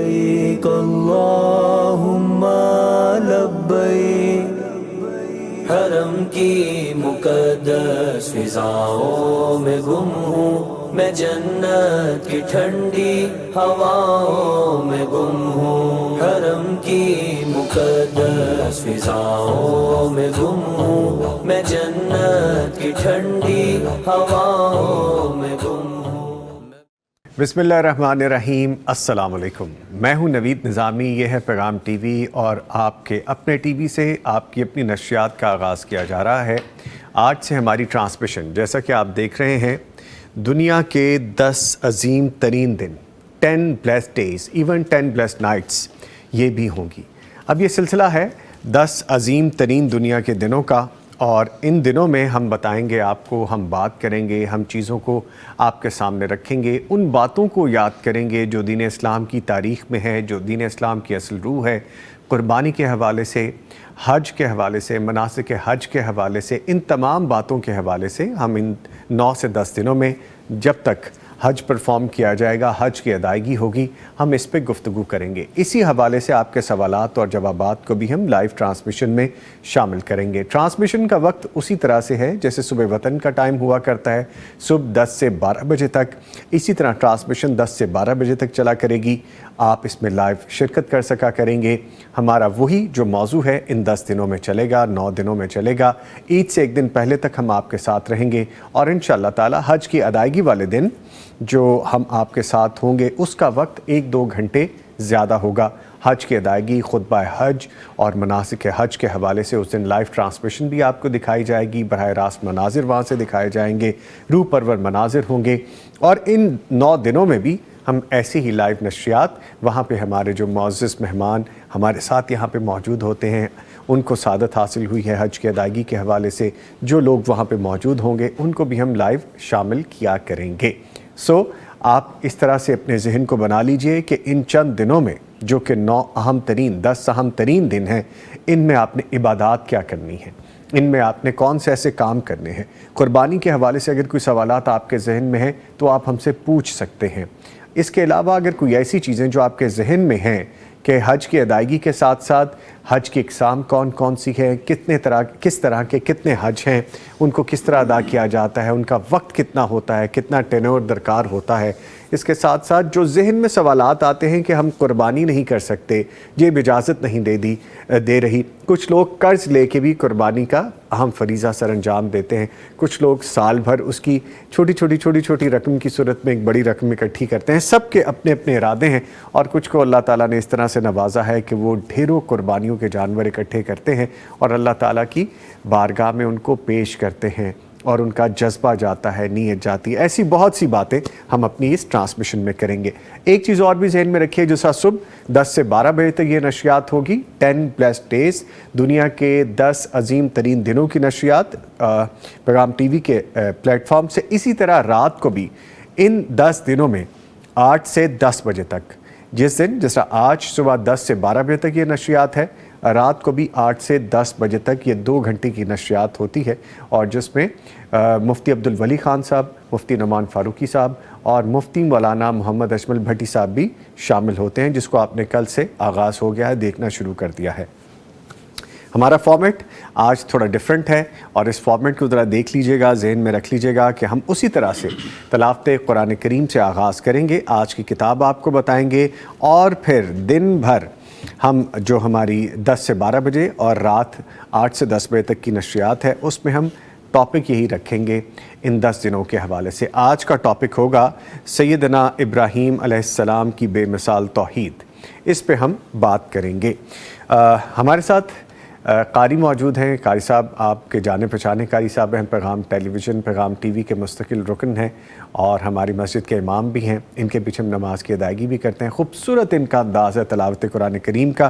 لبیک اللہم لبیک، حرم کی مقدس فضاؤں میں گم ہوں میں، جنت کی ٹھنڈی ہواؤں میں گم ہوں، حرم کی مقدس فضاؤں میں گم ہوں میں، جنت کی ٹھنڈی ہواؤں میں گم ہوں۔ بسم اللہ الرحمن الرحیم۔ السلام علیکم، میں ہوں نوید نظامی، یہ ہے پیغام ٹی وی اور آپ کے اپنے ٹی وی سے آپ کی اپنی نشریات کا آغاز کیا جا رہا ہے۔ آج سے ہماری ٹرانسمیشن، جیسا کہ آپ دیکھ رہے ہیں، دنیا کے 10 عظیم ترین دن، 10 blessed days، even 10 blessed nights یہ بھی ہوں گی۔ اب یہ سلسلہ ہے 10 عظیم ترین دنیا کے دنوں کا، اور ان دنوں میں ہم بتائیں گے آپ کو، ہم بات کریں گے، ہم چیزوں کو آپ کے سامنے رکھیں گے، ان باتوں کو یاد کریں گے جو دین اسلام کی تاریخ میں ہے، جو دین اسلام کی اصل روح ہے، قربانی کے حوالے سے، حج کے حوالے سے، مناسک حج کے حوالے سے، ان تمام باتوں کے حوالے سے ہم ان 9 سے 10 دنوں میں جب تک حج پرفارم کیا جائے گا، حج کی ادائیگی ہوگی، ہم اس پہ گفتگو کریں گے۔ اسی حوالے سے آپ کے سوالات اور جوابات کو بھی ہم لائیو ٹرانسمیشن میں شامل کریں گے۔ ٹرانسمیشن کا وقت اسی طرح سے ہے جیسے صبح وطن کا ٹائم ہوا کرتا ہے، صبح 10 سے 12 بجے تک، اسی طرح ٹرانسمیشن 10 سے 12 بجے تک چلا کرے گی۔ آپ اس میں لائیو شرکت کر سکا کریں گے۔ ہمارا وہی جو موضوع ہے ان 10 دنوں میں چلے گا، 9 دنوں میں چلے گا۔ عید سے ایک دن پہلے تک ہم آپ کے ساتھ رہیں گے، اور انشاءاللہ تعالی حج کی ادائیگی والے دن جو ہم آپ کے ساتھ ہوں گے اس کا وقت 1-2 گھنٹے زیادہ ہوگا۔ حج کی ادائیگی، خطبہ حج اور مناسک حج کے حوالے سے اس دن لائیو ٹرانسمیشن بھی آپ کو دکھائی جائے گی، براہ راست مناظر وہاں سے دکھائے جائیں گے، روح پرور مناظر ہوں گے، اور ان 9 دنوں میں بھی ہم ایسی ہی لائیو نشریات، وہاں پہ ہمارے جو معزز مہمان ہمارے ساتھ یہاں پہ موجود ہوتے ہیں، ان کو سعادت حاصل ہوئی ہے حج کی ادائیگی کے حوالے سے، جو لوگ وہاں پہ موجود ہوں گے ان کو بھی ہم لائیو شامل کیا کریں گے۔ آپ اس طرح سے اپنے ذہن کو بنا لیجئے کہ ان چند دنوں میں جو کہ 10 اہم ترین دن ہیں، ان میں آپ نے عبادات کیا کرنی ہے، ان میں آپ نے کون سے ایسے کام کرنے ہیں۔ قربانی کے حوالے سے اگر کوئی سوالات آپ کے ذہن میں ہیں تو آپ ہم سے پوچھ سکتے ہیں۔ اس کے علاوہ اگر کوئی ایسی چیزیں جو آپ کے ذہن میں ہیں کہ حج کی ادائیگی کے ساتھ ساتھ حج کی اقسام کون کون سی ہیں، کس طرح کے کتنے حج ہیں، ان کو کس طرح ادا کیا جاتا ہے، ان کا وقت کتنا ہوتا ہے، کتنا ٹینور درکار ہوتا ہے، اس کے ساتھ ساتھ جو ذہن میں سوالات آتے ہیں کہ ہم قربانی نہیں کر سکتے، جیب اجازت نہیں دے رہی، کچھ لوگ قرض لے کے بھی قربانی کا اہم فریضہ سر انجام دیتے ہیں، کچھ لوگ سال بھر اس کی چھوٹی رقم کی صورت میں ایک بڑی رقم اکٹھی کرتے ہیں، سب کے اپنے اپنے ارادے ہیں، اور کچھ کو اللہ تعالیٰ نے اس طرح سے نوازا ہے کہ وہ ڈھیروں قربانیوں کے جانور اکٹھے کرتے ہیں اور اللہ تعالیٰ کی بارگاہ میں ان کو پیش کرتے ہیں، اور ان کا جذبہ جاتا ہے، نیت جاتی ہے۔ ایسی بہت سی باتیں ہم اپنی اس ٹرانسمیشن میں کریں گے۔ ایک چیز اور بھی ذہن میں رکھیے، جو صبح 10 سے 12 بجے تک یہ نشریات ہوگی، 10 blessed days، دنیا کے 10 عظیم ترین دنوں کی نشریات پیغام ٹی وی کے پلیٹ فارم سے۔ اسی طرح رات کو بھی ان 10 دنوں میں 8 سے 10 بجے تک، جس طرح آج صبح 10 سے 12 بجے تک یہ نشریات ہے، رات کو بھی 8 سے 10 بجے تک یہ 2 گھنٹے کی نشریات ہوتی ہے، اور جس میں مفتی عبدالولی خان صاحب، مفتی نعمان فاروقی صاحب اور مفتی مولانا محمد اجمل بھٹی صاحب بھی شامل ہوتے ہیں، جس کو آپ نے کل سے آغاز ہو گیا ہے، دیکھنا شروع کر دیا ہے۔ ہمارا فارمیٹ آج تھوڑا ڈیفرنٹ ہے، اور اس فارمیٹ کو ذرا دیکھ لیجئے گا، ذہن میں رکھ لیجئے گا کہ ہم اسی طرح سے تلاوت قرآن کریم سے آغاز کریں گے، آج کی کتاب آپ کو بتائیں گے، اور پھر دن بھر ہم جو ہماری 10 سے 12 بجے اور رات 8 سے 10 بجے تک کی نشریات ہے، اس میں ہم ٹاپک یہی رکھیں گے ان 10 دنوں کے حوالے سے۔ آج کا ٹاپک ہوگا سیدنا ابراہیم علیہ السلام کی بے مثال توحید، اس پہ ہم بات کریں گے۔ ہمارے ساتھ قاری موجود ہیں، قاری صاحب آپ کے جانے پہچانے قاری صاحب ہیں، پیغام ٹیلی ویژن، پیغام ٹی وی کے مستقل رکن ہیں، اور ہماری مسجد کے امام بھی ہیں، ان کے پیچھے ہم نماز کی ادائیگی بھی کرتے ہیں۔ خوبصورت ان کا انداز ہے تلاوت قرآن کریم کا۔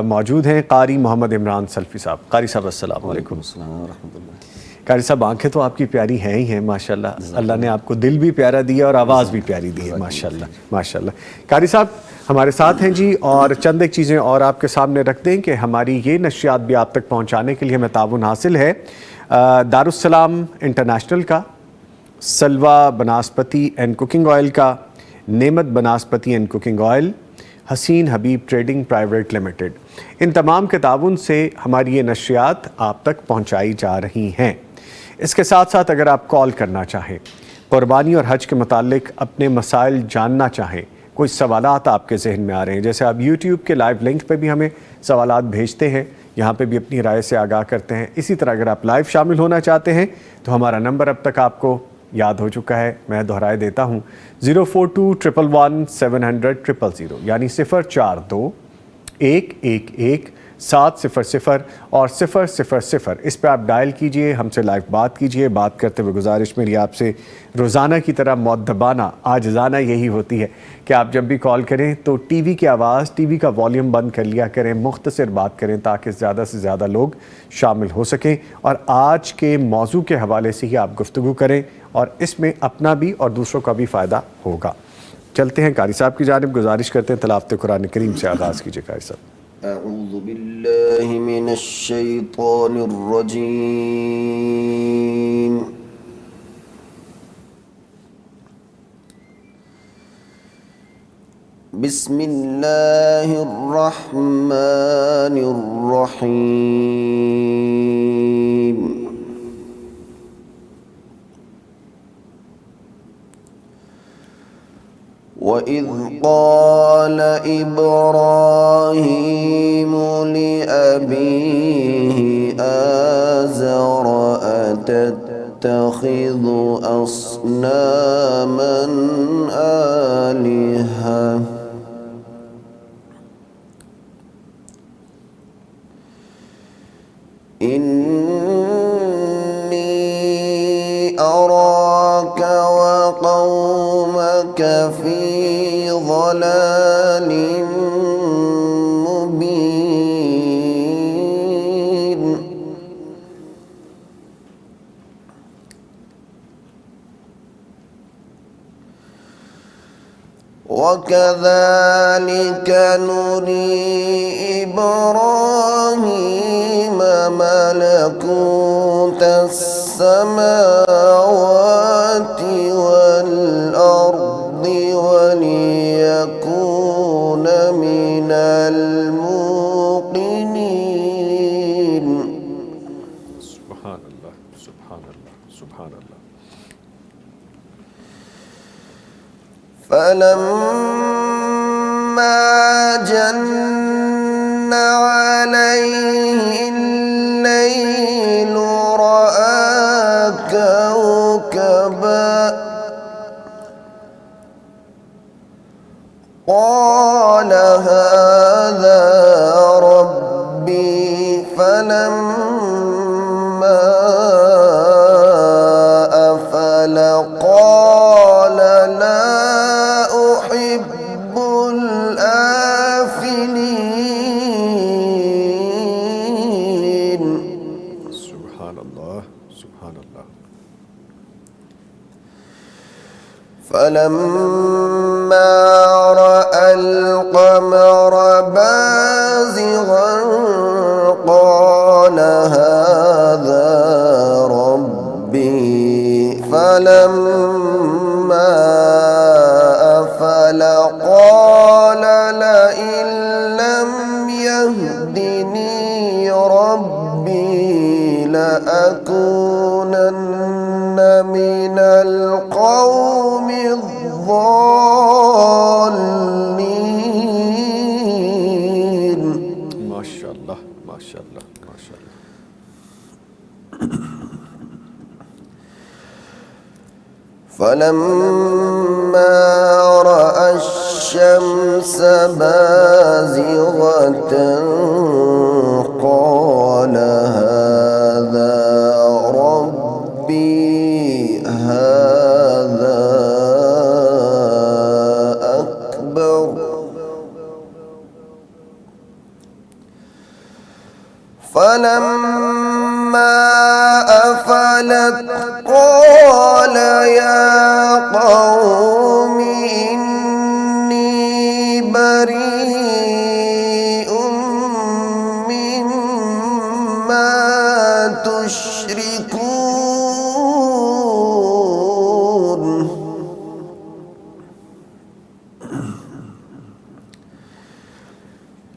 موجود ہیں قاری محمد عمران سلفی صاحب۔ قاری صاحب السلام علیکم۔ السلام ورحمۃ اللہ۔ قاری صاحب آنکھیں تو آپ کی پیاری ہیں ہی ہیں ماشاءاللہ، اللہ نے آپ کو دل بھی پیارا دیا اور آواز بھی پیاری دی ہے ماشاءاللہ ماشاءاللہ۔ قاری صاحب ہمارے ساتھ ہیں جی، اور چند ایک چیزیں اور آپ کے سامنے رکھ دیں کہ ہماری یہ نشریات بھی آپ تک پہنچانے کے لیے ہمیں تعاون حاصل ہے دارالسلام انٹرنیشنل کا، سلوہ بناسپتی اینڈ کوکنگ آئل کا، نعمت banaspati and cooking oil, Hussain Habib trading private limited, ان تمام کے تعاون سے ہماری یہ نشریات آپ تک پہنچائی جا رہی ہیں۔ اس کے ساتھ ساتھ اگر آپ کال کرنا چاہیں، قربانی اور حج کے متعلق اپنے مسائل جاننا چاہیں، کوئی سوالات آپ کے ذہن میں آ رہے ہیں، جیسے آپ یوٹیوب کے لائیو لنک پہ بھی ہمیں سوالات بھیجتے ہیں، یہاں پہ بھی اپنی رائے سے آگاہ کرتے ہیں۔ اسی طرح اگر آپ لائیو شامل ہونا چاہتے ہیں تو ہمارا نمبر اب تک آپ کو یاد ہو چکا ہے، میں دہرائے دیتا ہوں، 042111700 یعنی 042111700 اور 000۔ اس پہ آپ ڈائل کیجئے، ہم سے لائیو بات کیجئے۔ بات کرتے ہوئے گزارش میری آپ سے روزانہ کی طرح مؤدبانہ عاجزانہ یہی ہوتی ہے کہ آپ جب بھی کال کریں تو ٹی وی کی آواز، ٹی وی کا والیوم بند کر لیا کریں، مختصر بات کریں تاکہ زیادہ سے زیادہ لوگ شامل ہو سکیں، اور آج کے موضوع کے حوالے سے ہی آپ گفتگو کریں اور اس میں اپنا بھی اور دوسروں کا بھی فائدہ ہوگا۔ چلتے ہیں قاری صاحب کی جانب، گزارش کرتے ہیں تلاوت قرآن کریم سے آغاز کیجئے قاری صاحب۔ اعوذ باللہ من الشیطان الرجیم، بسم اللہ الرحمن الرحیم۔ وَإِذْ قَالَ إِبْرَاهِيمُ لِأَبِيهِ آزَرَ أَتَتَّخِذُ أَصْنَامًا آلِهَةً إِنِّي أَرَاكَ وَقَوْمَكَ فِي ضلال مبين۔ وكذلك نري إبراهيم ملكوت السماوات والأرض وليكون من الموقنين۔ سبحان اللہ، سبحان اللہ، سبحان اللہ۔ فلما جن عليه الليل رأى كوكبا قال هذا ربي، فلما أفل قال لا أحب الآفلين۔ سبحان اللہ، سبحان اللہ۔ فلما رأى القمر بازغا قال هذا ربي، فلما أفل قال لئن لم يهدني ربي لأكونن من القوم الضالين۔ ماشاء اللہ، ماشاء اللہ، ماشاء اللہ۔ فلما رأى الشمس بازغة قال هذا ربي، هذا أكبر۔ فلما أفلت قال يا قوم إني بريء مما تشركون۔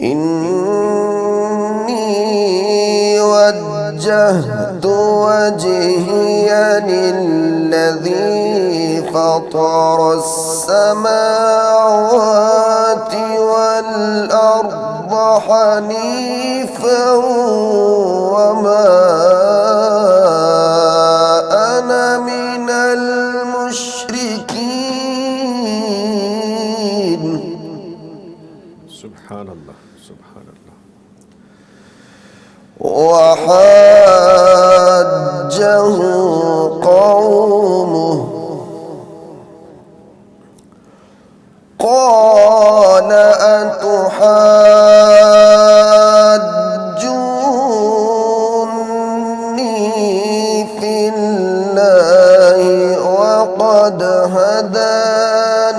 إني وجهت وجهي للذي فطر السماوات والأرض حنيفا وما أنا من المشركين. سبحان اللہ سبحان اللہ. وحاجه قومه قال أتحاجوني في الله وقد هدان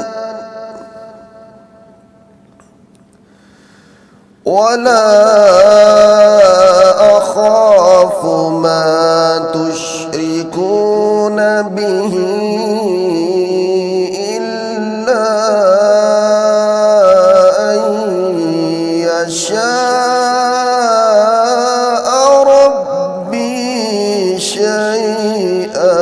ولا أخاف ما تشركون به إلا أن يشاء ربي شيئا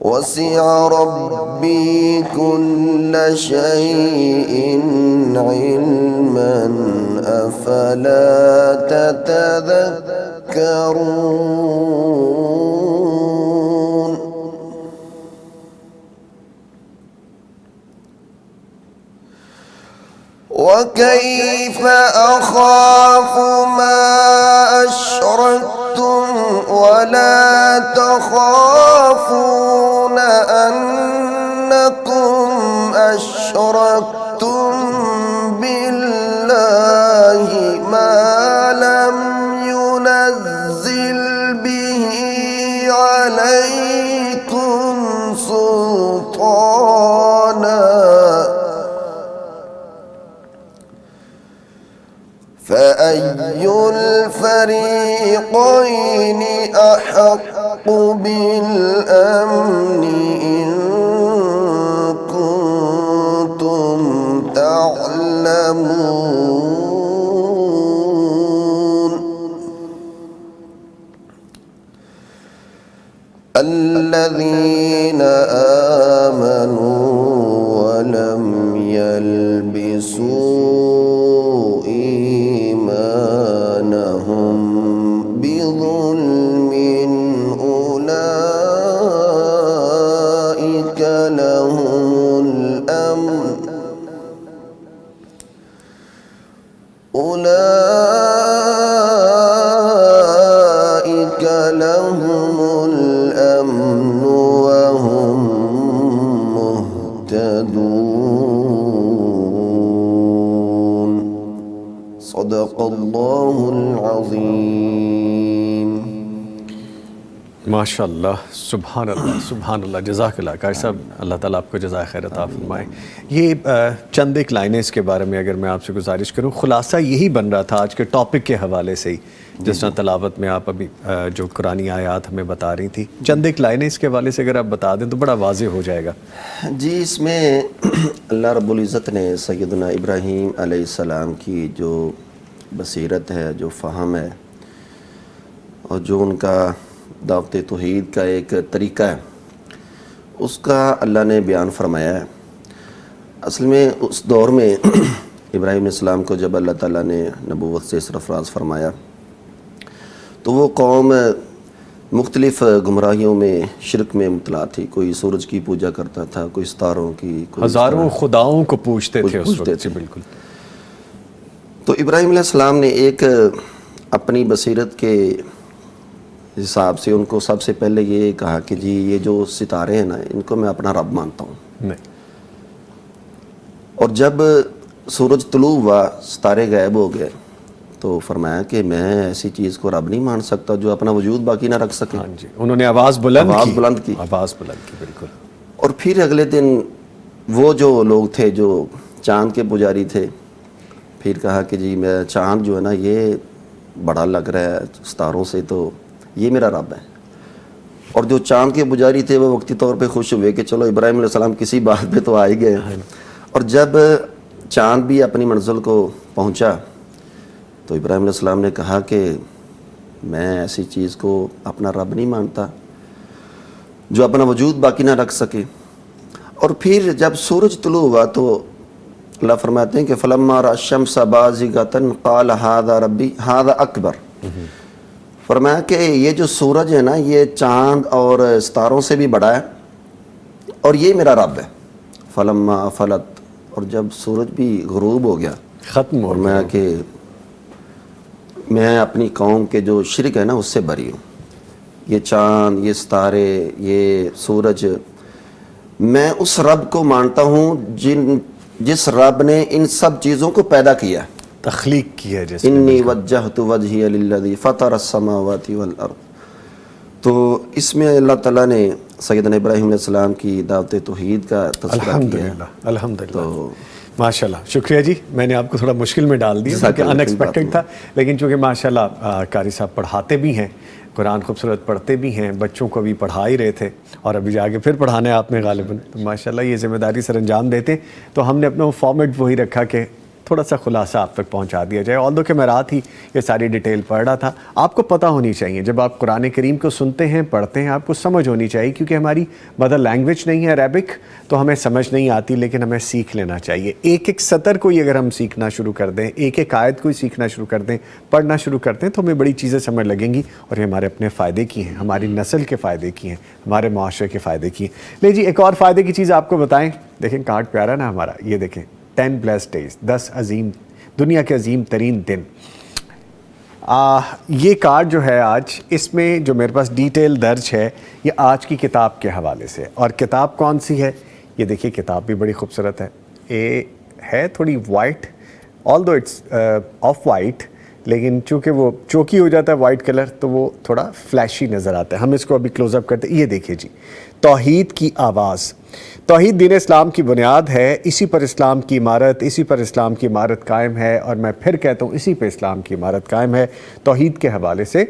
وسع ربي كل شيء علما أفلا تتذكرون. وكيف أخاف ما أشركتم ولا تخافون أنكم أشركتم بالله ما لم ينزل به عليكم سلطانا فأي الفريقين أحق بالأمن إن كنتم تعلمون. الذين آمنوا ولم يلبسوا إيمانهم بظلم أولئك لهم الأمن وهم مهتدون. صدق اللہ العظیم. ماشاء اللہ سبحان اللہ سبحان اللہ. جزاک اللہ قاری صاحب, اللہ تعالیٰ آپ کو جزائے خیر عطا فرمائے. یہ چند ایک لائنیں اس کے بارے میں اگر میں آپ سے گزارش کروں, خلاصہ یہی بن رہا تھا آج کے ٹاپک کے حوالے سے ہی, جس طرح تلاوت میں آپ ابھی جو قرآنی آیات ہمیں بتا رہی تھی, چند ایک لائنیں اس کے حوالے سے اگر آپ بتا دیں تو بڑا واضح ہو جائے گا. جی, اس میں اللہ رب العزت نے سیدنا ابراہیم علیہ السلام کی جو بصیرت ہے, جو فہم ہے, اور جو ان کا دعوت توحید کا ایک طریقہ ہے, اس کا اللہ نے بیان فرمایا ہے. اصل میں اس دور میں ابراہیم علیہ السلام کو جب اللہ تعالیٰ نے نبوت سے سرفراز فرمایا تو وہ قوم مختلف گمراہیوں میں, شرک میں مبتلا تھی. کوئی سورج کی پوجا کرتا تھا, کوئی ستاروں کی, ہزاروں خداؤں کو پوجتے تھے اس وقت. بالکل. تو ابراہیم علیہ السلام نے ایک اپنی بصیرت کے حساب سے ان کو سب سے پہلے یہ کہا کہ جی یہ جو ستارے ہیں نا, ان کو میں اپنا رب مانتا ہوں. نہیں. اور جب سورج طلوع ہوا, ستارے غائب ہو گئے, تو فرمایا کہ میں ایسی چیز کو رب نہیں مان سکتا جو اپنا وجود باقی نہ رکھ سکے. ہاں جی, انہوں نے آواز بلند کی. آواز بلند کی بالکل. اور پھر اگلے دن وہ جو لوگ تھے جو چاند کے پجاری تھے, پھر کہا کہ جی میں چاند جو ہے نا یہ بڑا لگ رہا ہے ستاروں سے, تو یہ میرا رب ہے. اور جو چاند کے پجاری تھے وہ وقتی طور پہ خوش ہوئے کہ چلو ابراہیم علیہ السلام کسی بات پہ تو آ ہی گئے, اور جب چاند بھی اپنی منزل کو پہنچا تو ابراہیم علیہ السلام نے کہا کہ میں ایسی چیز کو اپنا رب نہیں مانتا جو اپنا وجود باقی نہ رکھ سکے. اور پھر جب سورج طلوع ہوا تو اللہ فرماتے ہیں کہ فلما رأى الشمس بازغة قال هذا ربی هذا اکبر. فرمایا کہ یہ جو سورج ہے نا یہ چاند اور ستاروں سے بھی بڑا ہے اور یہ میرا رب ہے. فلما افلت، اور جب سورج بھی غروب ہو گیا ختم ہو فرمایا کہ میں اپنی قوم کے جو شرک ہے نا اس سے بری ہوں. یہ چاند، یہ ستارے، یہ سورج، میں اس رب کو مانتا ہوں جس رب نے ان سب چیزوں کو پیدا کیا ہے. تخلیق کی ہے جس انی وجہت وجہی للذی فطر السماوات والارض. تو اس میں اللہ تعالیٰ نے سیدنا ابراہیم علیہ السلام کی دعوت توحید کا تذکرہ کیا ہے. الحمدللہ الحمدللہ. تو ماشاءاللہ، شکریہ جی. میں نے آپ کو تھوڑا مشکل میں ڈال دیا کیونکہ ان ایکسپیکٹڈ تھا، لیکن چونکہ ماشاءاللہ قاری صاحب پڑھاتے بھی ہیں، قرآن خوبصورت پڑھتے بھی ہیں، بچوں کو بھی پڑھا ہی رہے تھے اور ابھی جا کے پھر پڑھانا ہے آپ نے غالباً، تو ماشاءاللہ یہ ذمہ داری سر انجام دیتے ہیں. تو ہم نے اپنا فارمیٹ وہی رکھا کہ تھوڑا سا خلاصہ آپ تک پہنچا دیا جائے. آلدو کہ میں رات ہی یہ ساری ڈیٹیل پڑھ رہا تھا. آپ کو پتہ ہونی چاہیے جب آپ قرآن کریم کو سنتے ہیں پڑھتے ہیں، آپ کو سمجھ ہونی چاہیے، کیونکہ ہماری مدر لینگویج نہیں ہے عربک، تو ہمیں سمجھ نہیں آتی، لیکن ہمیں سیکھ لینا چاہیے. ایک ایک سطر کو ہی اگر ہم سیکھنا شروع کر دیں، ایک ایک آیت کو ہی سیکھنا شروع کر دیں، پڑھنا شروع کرتے ہیں، تو ہمیں بڑی چیزیں سمجھ لگیں گی اور یہ ہمارے اپنے فائدے کی ہیں، ہماری نسل کے فائدے کی ہیں، ہمارے معاشرے کے فائدے کی ہیں. لے جی ایک اور فائدے کی چیز آپ کو بتائیں. دیکھیں کارڈ پیارا نا ہمارا، یہ دیکھیں 10 blessed days، 10 عظیم، دنیا کے عظیم ترین دن. یہ کارڈ جو ہے آج، اس میں جو میرے پاس ڈیٹیل درج ہے یہ آج کی کتاب کے حوالے سے. اور کتاب کون سی ہے یہ دیکھیے، کتاب بھی بڑی خوبصورت ہے. یہ ہے تھوڑی white, although it's off white, لیکن چونکہ وہ چوکی ہو جاتا ہے وائٹ کلر تو وہ تھوڑا فلیشی نظر آتا ہے. ہم اس کو ابھی کلوز اپ کرتے ہیں. یہ دیکھیے جی، توحید کی آواز. توحید دین اسلام کی بنیاد ہے، اسی پر اسلام کی عمارت، اسی پر اسلام کی عمارت قائم ہے. اور میں پھر کہتا ہوں اسی پہ اسلام کی عمارت قائم ہے توحید کے حوالے سے.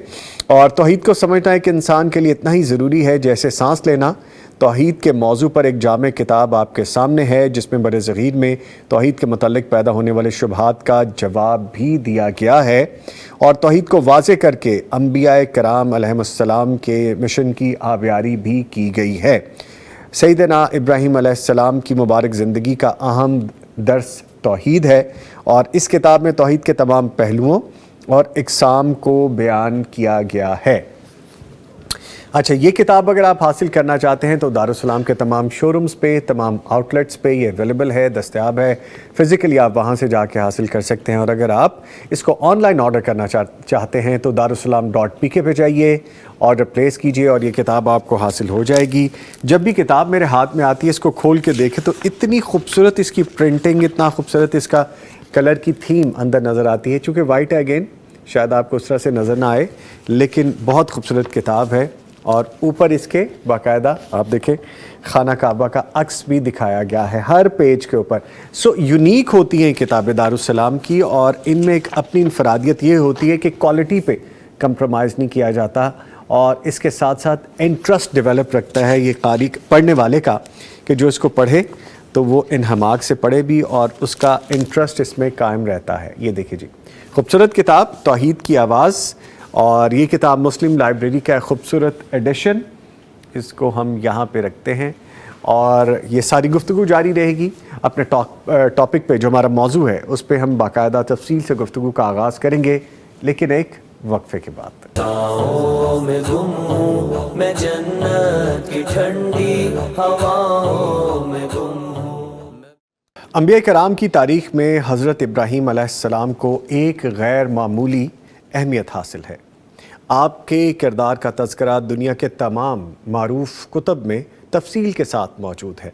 اور توحید کو سمجھنا ایک انسان کے لیے اتنا ہی ضروری ہے جیسے سانس لینا. توحید کے موضوع پر ایک جامع کتاب آپ کے سامنے ہے جس میں بر صغیر میں توحید کے متعلق پیدا ہونے والے شبہات کا جواب بھی دیا گیا ہے اور توحید کو واضح کر کے انبیاء کرام علیہم السلام کے مشن کی آبیاری بھی کی گئی ہے. سیدنا ابراہیم علیہ السلام کی مبارک زندگی کا اہم درس توحید ہے اور اس کتاب میں توحید کے تمام پہلوؤں اور اقسام کو بیان کیا گیا ہے. اچھا، یہ کتاب اگر آپ حاصل کرنا چاہتے ہیں تو دارالسلام کے تمام شو رومز پہ، تمام آؤٹ لیٹس پہ یہ اویلیبل ہے، دستیاب ہے. فزیکلی آپ وہاں سے جا کے حاصل کر سکتے ہیں. اور اگر آپ اس کو آن لائن آرڈر کرنا چاہتے ہیں تو darussalam.pk پہ جائیے، آرڈر پلیس کیجئے اور یہ کتاب آپ کو حاصل ہو جائے گی. جب بھی کتاب میرے ہاتھ میں آتی ہے اس کو کھول کے دیکھیں تو اتنی خوبصورت اس کی پرنٹنگ، اتنا خوبصورت اس کا کلر کی تھیم اندر نظر آتی ہے. چونکہ وائٹ ہے اگین، شاید آپ کو اس طرح سے نظر نہ آئے، لیکن بہت خوبصورت کتاب ہے. اور اوپر اس کے باقاعدہ آپ دیکھیں خانہ کعبہ کا عکس بھی دکھایا گیا ہے ہر پیج کے اوپر. سو یونیک ہوتی ہیں کتابیں دارالسلام کی، اور ان میں ایک اپنی انفرادیت یہ ہوتی ہے کہ کوالٹی پہ کمپرومائز نہیں کیا جاتا اور اس کے ساتھ ساتھ انٹرسٹ ڈیولپ رکھتا ہے یہ قاری پڑھنے والے کا کہ جو اس کو پڑھے تو وہ انہماک سے پڑھے بھی اور اس کا انٹرسٹ اس میں قائم رہتا ہے. یہ دیکھیں جی، خوبصورت کتاب توحید کی آواز. اور یہ کتاب مسلم لائبریری کا خوبصورت ایڈیشن، اس کو ہم یہاں پہ رکھتے ہیں اور یہ ساری گفتگو جاری رہے گی. اپنے ٹاپک پہ جو ہمارا موضوع ہے اس پہ ہم باقاعدہ تفصیل سے گفتگو کا آغاز کریں گے، لیکن ایک وقفے کے بعد. میں گم ہوں، میں جنت کی ٹھنڈی ہواؤں میں گم ہوں. انبیاء کرام کی تاریخ میں حضرت ابراہیم علیہ السلام کو ایک غیر معمولی اہمیت حاصل ہے. آپ کے کردار کا تذکرہ دنیا کے تمام معروف کتب میں تفصیل کے ساتھ موجود ہے.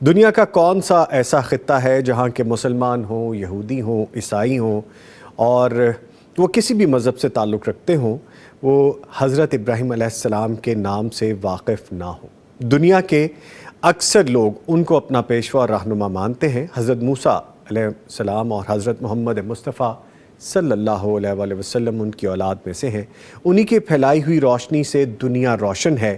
دنیا کا کون سا ایسا خطہ ہے جہاں کے مسلمان ہوں، یہودی ہوں، عیسائی ہوں اور وہ کسی بھی مذہب سے تعلق رکھتے ہوں، وہ حضرت ابراہیم علیہ السلام کے نام سے واقف نہ ہوں. دنیا کے اکثر لوگ ان کو اپنا پیشوا اور رہنما مانتے ہیں. حضرت موسیٰ علیہ السلام اور حضرت محمد مصطفیٰ صلی اللہ علیہ وآلہ وسلم ان کی اولاد میں سے ہیں. انہی کی پھیلائی ہوئی روشنی سے دنیا روشن ہے.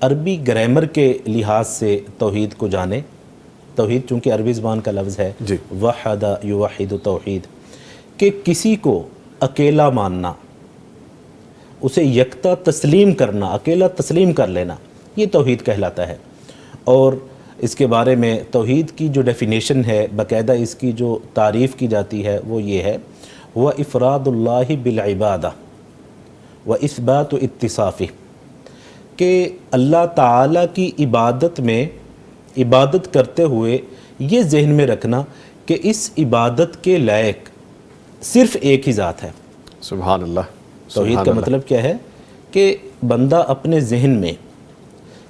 عربی گرامر کے لحاظ سے توحید کو جانے. توحید چونکہ عربی زبان کا لفظ ہے, جی. وحد یوحد توحید, کہ کسی کو اکیلا ماننا, اسے یکتا تسلیم کرنا, اکیلا تسلیم کر لینا, یہ توحید کہلاتا ہے. اور اس کے بارے میں توحید کی جو ڈیفینیشن ہے, باقاعدہ اس کی جو تعریف کی جاتی ہے وہ یہ ہے, وہ افراد اللہ بالعبادہ و اثبات اتصافہ, کہ اللہ تعالیٰ کی عبادت میں عبادت کرتے ہوئے یہ ذہن میں رکھنا کہ اس عبادت کے لائق صرف ایک ہی ذات ہے. سبحان اللہ. توحید کا مطلب کیا ہے کہ بندہ اپنے ذہن میں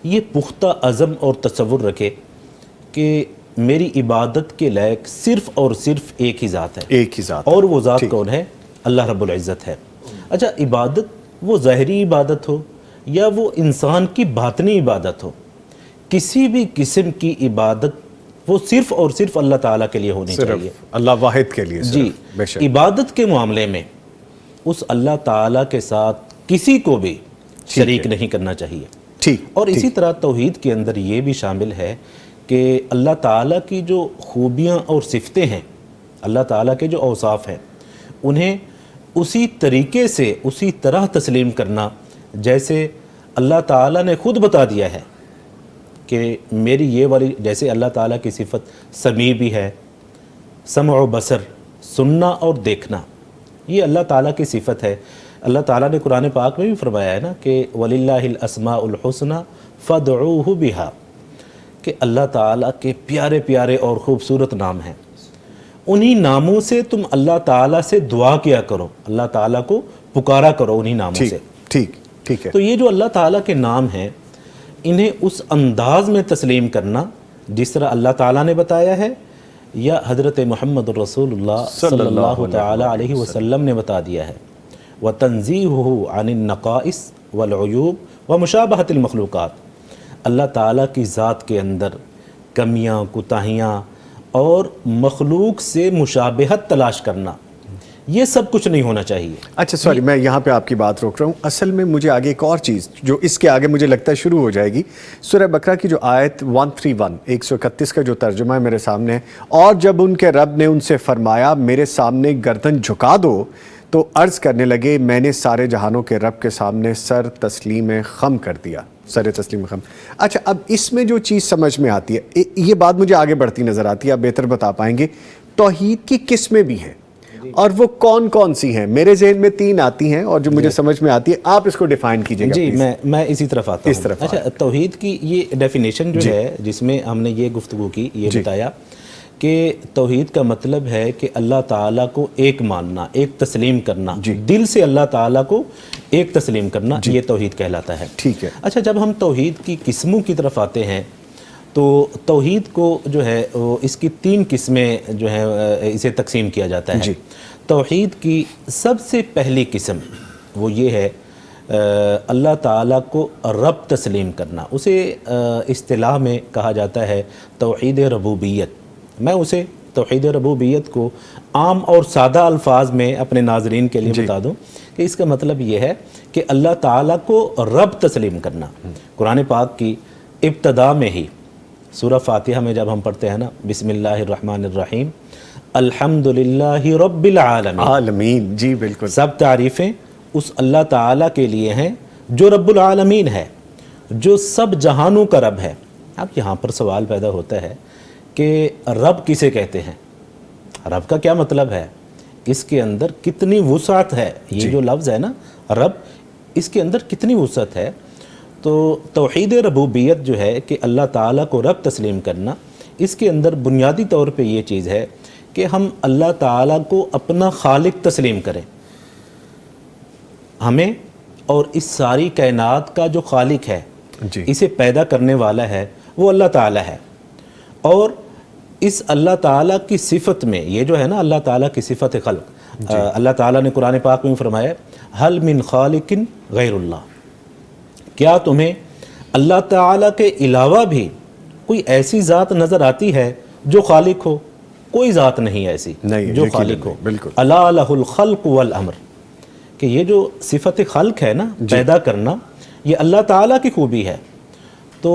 یہ پختہ عزم اور تصور رکھے کہ میری عبادت کے لائق صرف اور صرف ایک ہی ذات ہے, ایک ہی ذات, اور وہ ذات کون ہے؟ اللہ رب العزت ہے. اچھا, عبادت وہ ظاہری عبادت ہو یا وہ انسان کی باطنی عبادت ہو, کسی بھی قسم کی عبادت وہ صرف اور صرف اللہ تعالیٰ کے لیے ہونی چاہیے, اللہ واحد کے لیے. جی. عبادت کے معاملے میں اس اللہ تعالیٰ کے ساتھ کسی کو بھی شریک نہیں کرنا چاہیے. ٹھیک. اور اسی طرح توحید کے اندر یہ بھی شامل ہے کہ اللہ تعالیٰ کی جو خوبیاں اور صفتیں ہیں, اللہ تعالیٰ کے جو اوصاف ہیں, انہیں اسی طریقے سے اسی طرح تسلیم کرنا جیسے اللہ تعالیٰ نے خود بتا دیا ہے کہ میری یہ والی, جیسے اللہ تعالیٰ کی صفت سمیع بھی ہے, سمع و بصر, سننا اور دیکھنا, یہ اللہ تعالیٰ کی صفت ہے. اللہ تعالیٰ نے قرآن پاک میں بھی فرمایا ہے نا کہ وَلِلَّهِ الْأَسْمَاءُ الْحُسْنَى فَادْعُوهُ بِهَا, کہ اللہ تعالیٰ کے پیارے پیارے اور خوبصورت نام ہیں, انہی ناموں سے تم اللہ تعالیٰ سے دعا کیا کرو, اللہ تعالیٰ کو پکارا کرو انہی ناموں سے. ٹھیک ہے. تو یہ جو اللہ تعالیٰ کے نام ہیں, انہیں اس انداز میں تسلیم کرنا جس طرح اللہ تعالیٰ نے بتایا ہے یا حضرت محمد رسول اللہ صلی اللہ تعالیٰ علیہ وسلم نے بتا دیا ہے. وَتَنزِيهُهُ عَنِ النَّقَائِصِ وَالْعُيُوبِ وَمُشَابَهَةِ الْمَخْلُوقَاتِ, اللہ تعالیٰ کی ذات کے اندر کمیاں, کوتاہیاں اور مخلوق سے مشابہت تلاش کرنا, یہ سب کچھ نہیں ہونا چاہیے. اچھا سوری, میں یہاں پہ آپ کی بات روک رہا ہوں. اصل میں مجھے آگے ایک اور چیز جو اس کے آگے مجھے لگتا ہے شروع ہو جائے گی, سورہ بقرہ کی جو آیت 131 131 کا جو ترجمہ ہے میرے سامنے ہے, اور جب ان کے رب نے ان سے فرمایا میرے سامنے گردن جھکا دو تو عرض کرنے لگے میں نے سارے جہانوں کے رب کے سامنے سر تسلیم خم کر دیا, سر تسلیم خم. اچھا, اب اس میں جو چیز سمجھ میں آتی ہے, یہ بات مجھے آگے بڑھتی نظر آتی ہے, آپ بہتر بتا پائیں گے, توحید کی قسمیں بھی ہیں اور وہ کون کون سی ہیں؟ میرے ذہن میں 3 آتی ہیں اور جو مجھے سمجھ میں آتی ہے, آپ اس کو ڈیفائن کیجئے گا. جی, میں اسی طرف آتا ہوں. اچھا, توحید کی یہ ڈیفینیشن جو ہے جس میں ہم نے یہ گفتگو کی, یہ بتایا کہ توحید کا مطلب ہے کہ اللہ تعالیٰ کو ایک ماننا, ایک تسلیم کرنا, دل سے اللہ تعالیٰ کو ایک تسلیم کرنا, یہ توحید کہلاتا ہے. ٹھیک ہے. اچھا, جب ہم توحید کی قسموں کی طرف آتے ہیں تو توحید کو جو ہے وہ اس کی 3 قسمیں جو ہیں اسے تقسیم کیا جاتا ہے. توحید کی سب سے پہلی قسم وہ یہ ہے اللہ تعالیٰ کو رب تسلیم کرنا, اسے اصطلاح میں کہا جاتا ہے توحید ربوبیت. میں اسے توحید ربوبیت کو عام اور سادہ الفاظ میں اپنے ناظرین کے لیے بتا دوں کہ اس کا مطلب یہ ہے کہ اللہ تعالیٰ کو رب تسلیم کرنا. قرآن پاک کی ابتدا میں ہی سورہ فاتحہ میں جب ہم پڑھتے ہیں نا, بسم اللہ الرحمن الرحیم, الحمدللہ رب العالمین, جی بالکل, سب تعریفیں اس اللہ تعالیٰ کے لیے ہیں جو رب العالمین ہے, جو سب جہانوں کا رب ہے. اب یہاں پر سوال پیدا ہوتا ہے کہ رب کسے کہتے ہیں, رب کا کیا مطلب ہے, اس کے اندر کتنی وسعت ہے, یہ جو لفظ ہے نا رب, اس کے اندر کتنی وسعت ہے. تو توحید ربوبیت جو ہے کہ اللہ تعالیٰ کو رب تسلیم کرنا, اس کے اندر بنیادی طور پہ یہ چیز ہے کہ ہم اللہ تعالیٰ کو اپنا خالق تسلیم کریں. ہمیں اور اس ساری کائنات کا جو خالق ہے, اسے پیدا کرنے والا ہے, وہ اللہ تعالیٰ ہے. اور اس اللہ تعالیٰ کی صفت میں یہ جو ہے نا اللہ تعالیٰ کی صفت خلق, اللہ تعالیٰ نے قرآن پاک میں فرمایا حل من خالق غیر اللہ, کیا تمہیں اللہ تعالیٰ کے علاوہ بھی کوئی ایسی ذات نظر آتی ہے جو خالق ہو؟ کوئی ذات نہیں ایسی جو خالق ہو. الا لہ الخلق والامر, کہ یہ جو صفت خلق ہے نا, پیدا کرنا, یہ اللہ تعالیٰ کی خوبی ہے. تو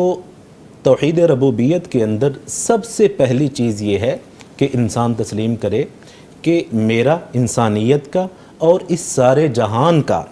توحید ربوبیت کے اندر سب سے پہلی چیز یہ ہے کہ انسان تسلیم کرے کہ میرا انسانیت کا اور اس سارے جہان کا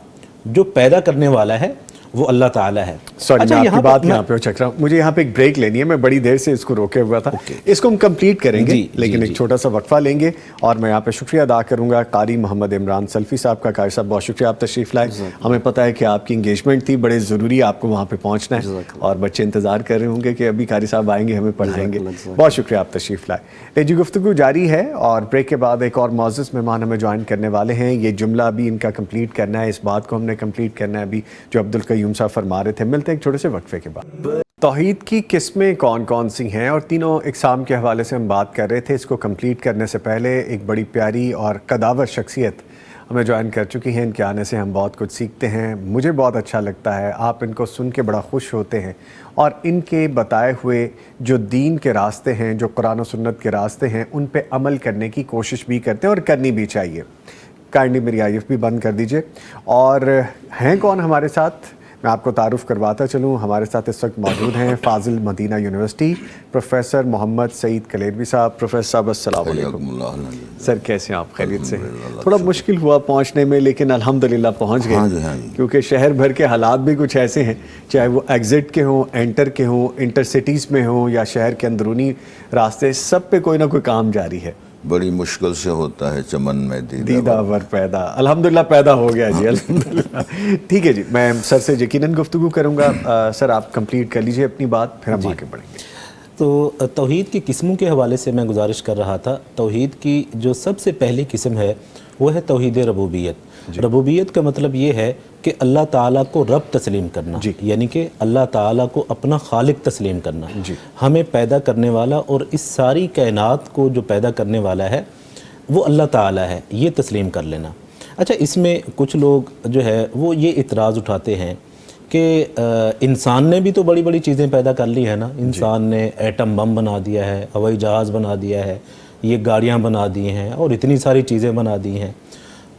جو پیدا کرنے والا ہے وہ اللہ تعالیٰ ہے. سوری میں آپ کی بات یہاں پہ چک رہا ہوں, مجھے یہاں پہ ایک بریک لینی ہے, میں بڑی دیر سے اس کو روکے ہوا تھا. اس کو ہم کمپلیٹ کریں گے لیکن ایک چھوٹا سا وقفہ لیں گے, اور میں یہاں پہ شکریہ ادا کروں گا قاری محمد عمران سلفی صاحب کا. قاری صاحب بہت شکریہ, آپ تشریف لائے. ہمیں پتہ ہے کہ آپ کی انگیجمنٹ تھی, بڑے ضروری آپ کو وہاں پہ پہنچنا ہے, اور بچے انتظار کر رہے ہوں گے کہ ابھی قاری صاحب آئیں گے ہمیں پڑھائیں گے. بہت شکریہ, آپ تشریف لائے. جی گفتگو جاری ہے, اور بریک کے بعد ایک اور معزز مہمان ہمیں جوائن کرنے والے ہیں. یہ جملہ بھی ان کا کمپلیٹ کرنا ہے, اس بات کو ہم نے کمپلیٹ کرنا ہے ابھی جو عبد القیوم صاحب فرما رہے تھے. ملتے ہیں ایک چھوٹے سے وقفے کے بعد. توحید کی قسمیں کون کون سی ہیں, اور تینوں اقسام کے حوالے سے ہم بات کر رہے تھے. اس کو کمپلیٹ کرنے سے پہلے ایک بڑی پیاری اور قداور شخصیت ہمیں جوائن کر چکی ہیں. ان کے آنے سے ہم بہت کچھ سیکھتے ہیں, مجھے بہت اچھا لگتا ہے, آپ ان کو سن کے بڑا خوش ہوتے ہیں, اور ان کے بتائے ہوئے جو دین کے راستے ہیں, جو قرآن و سنت کے راستے ہیں, ان پہ عمل کرنے کی کوشش بھی کرتے ہیں, اور کرنی بھی چاہیے. کائنڈلی میری آئی ایف بھی بند کر دیجئے. اور ہیں کون ہمارے ساتھ, میں آپ کو تعارف کرواتا چلوں. ہمارے ساتھ اس وقت موجود ہیں فاضل مدینہ یونیورسٹی پروفیسر محمد سعید کلیروی صاحب. پروفیسر صاحب السلام علیکم. سر کیسے ہیں آپ, خیریت سے؟ تھوڑا مشکل ہوا پہنچنے میں, لیکن الحمدللہ پہنچ گئے, کیونکہ شہر بھر کے حالات بھی کچھ ایسے ہیں, چاہے وہ ایگزٹ کے ہوں, انٹر کے ہوں, انٹر سٹیز میں ہوں, یا شہر کے اندرونی راستے, سب پہ کوئی نہ کوئی کام جاری ہے. بڑی مشکل سے ہوتا ہے چمن میں دیدہ ور پیدا. الحمدللہ پیدا ہو گیا جی, الحمدللہ. ٹھیک ہے جی, میں سر سے یقیناً گفتگو کروں گا. سر آپ کمپلیٹ کر لیجئے اپنی بات, پھر ہم آگے بڑھیں گے. تو توحید کی قسموں کے حوالے سے میں گزارش کر رہا تھا. توحید کی جو سب سے پہلی قسم ہے وہ ہے توحید ربوبیت. ربوبیت کا مطلب یہ ہے کہ اللہ تعالیٰ کو رب تسلیم کرنا, یعنی کہ اللہ تعالیٰ کو اپنا خالق تسلیم کرنا. ہمیں پیدا کرنے والا اور اس ساری کائنات کو جو پیدا کرنے والا ہے وہ اللہ تعالیٰ ہے, یہ تسلیم کر لینا. اچھا, اس میں کچھ لوگ جو ہے وہ یہ اعتراض اٹھاتے ہیں کہ انسان نے بھی تو بڑی بڑی چیزیں پیدا کر لی ہیں نا. انسان نے ایٹم بم بنا دیا ہے, ہوائی جہاز بنا دیا ہے, یہ گاڑیاں بنا دی ہیں, اور اتنی ساری چیزیں بنا دی ہیں.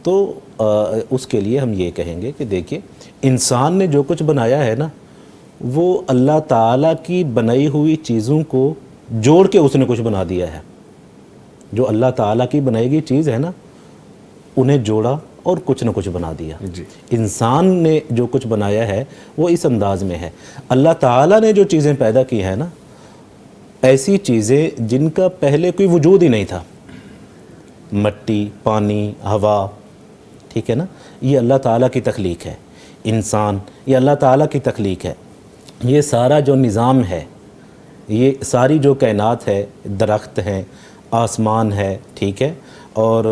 تو اس کے لیے ہم یہ کہیں گے کہ دیکھیے, انسان نے جو کچھ بنایا ہے نا, وہ اللہ تعالیٰ کی بنائی ہوئی چیزوں کو جوڑ کے اس نے کچھ بنا دیا ہے. جو اللہ تعالیٰ کی بنائی گئی چیز ہے نا, انہیں جوڑا اور کچھ نہ کچھ بنا دیا. انسان نے جو کچھ بنایا ہے وہ اس انداز میں ہے. اللہ تعالیٰ نے جو چیزیں پیدا کی ہیں نا, ایسی چیزیں جن کا پہلے کوئی وجود ہی نہیں تھا, مٹی, پانی, ہوا, ٹھیک ہے نا, یہ اللہ تعالیٰ کی تخلیق ہے. انسان یہ اللہ تعالیٰ کی تخلیق ہے. یہ سارا جو نظام ہے, یہ ساری جو کائنات ہے, درخت ہیں, آسمان ہے, ٹھیک ہے, اور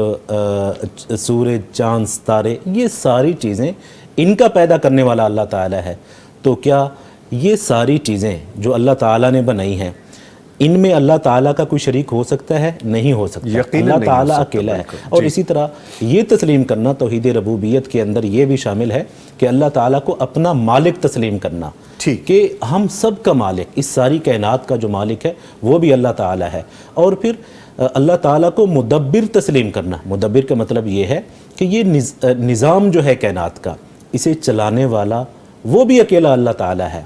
سورج, چاند, ستارے, یہ ساری چیزیں ان کا پیدا کرنے والا اللہ تعالیٰ ہے. تو کیا یہ ساری چیزیں جو اللہ تعالیٰ نے بنائی ہیں, ان میں اللہ تعالیٰ کا کوئی شریک ہو سکتا ہے؟ نہیں ہو سکتا. اللہ تعالیٰ اکیلا ہے. اور اسی طرح یہ تسلیم کرنا توحید ربوبیت کے اندر یہ بھی شامل ہے کہ اللہ تعالیٰ کو اپنا مالک تسلیم کرنا, کہ ہم سب کا مالک, اس ساری کائنات کا جو مالک ہے وہ بھی اللہ تعالیٰ ہے. اور پھر اللہ تعالیٰ کو مدبر تسلیم کرنا. مدبر کا مطلب یہ ہے کہ یہ نظام جو ہے کائنات کا, اسے چلانے والا وہ بھی اکیلا اللہ تعالیٰ ہے.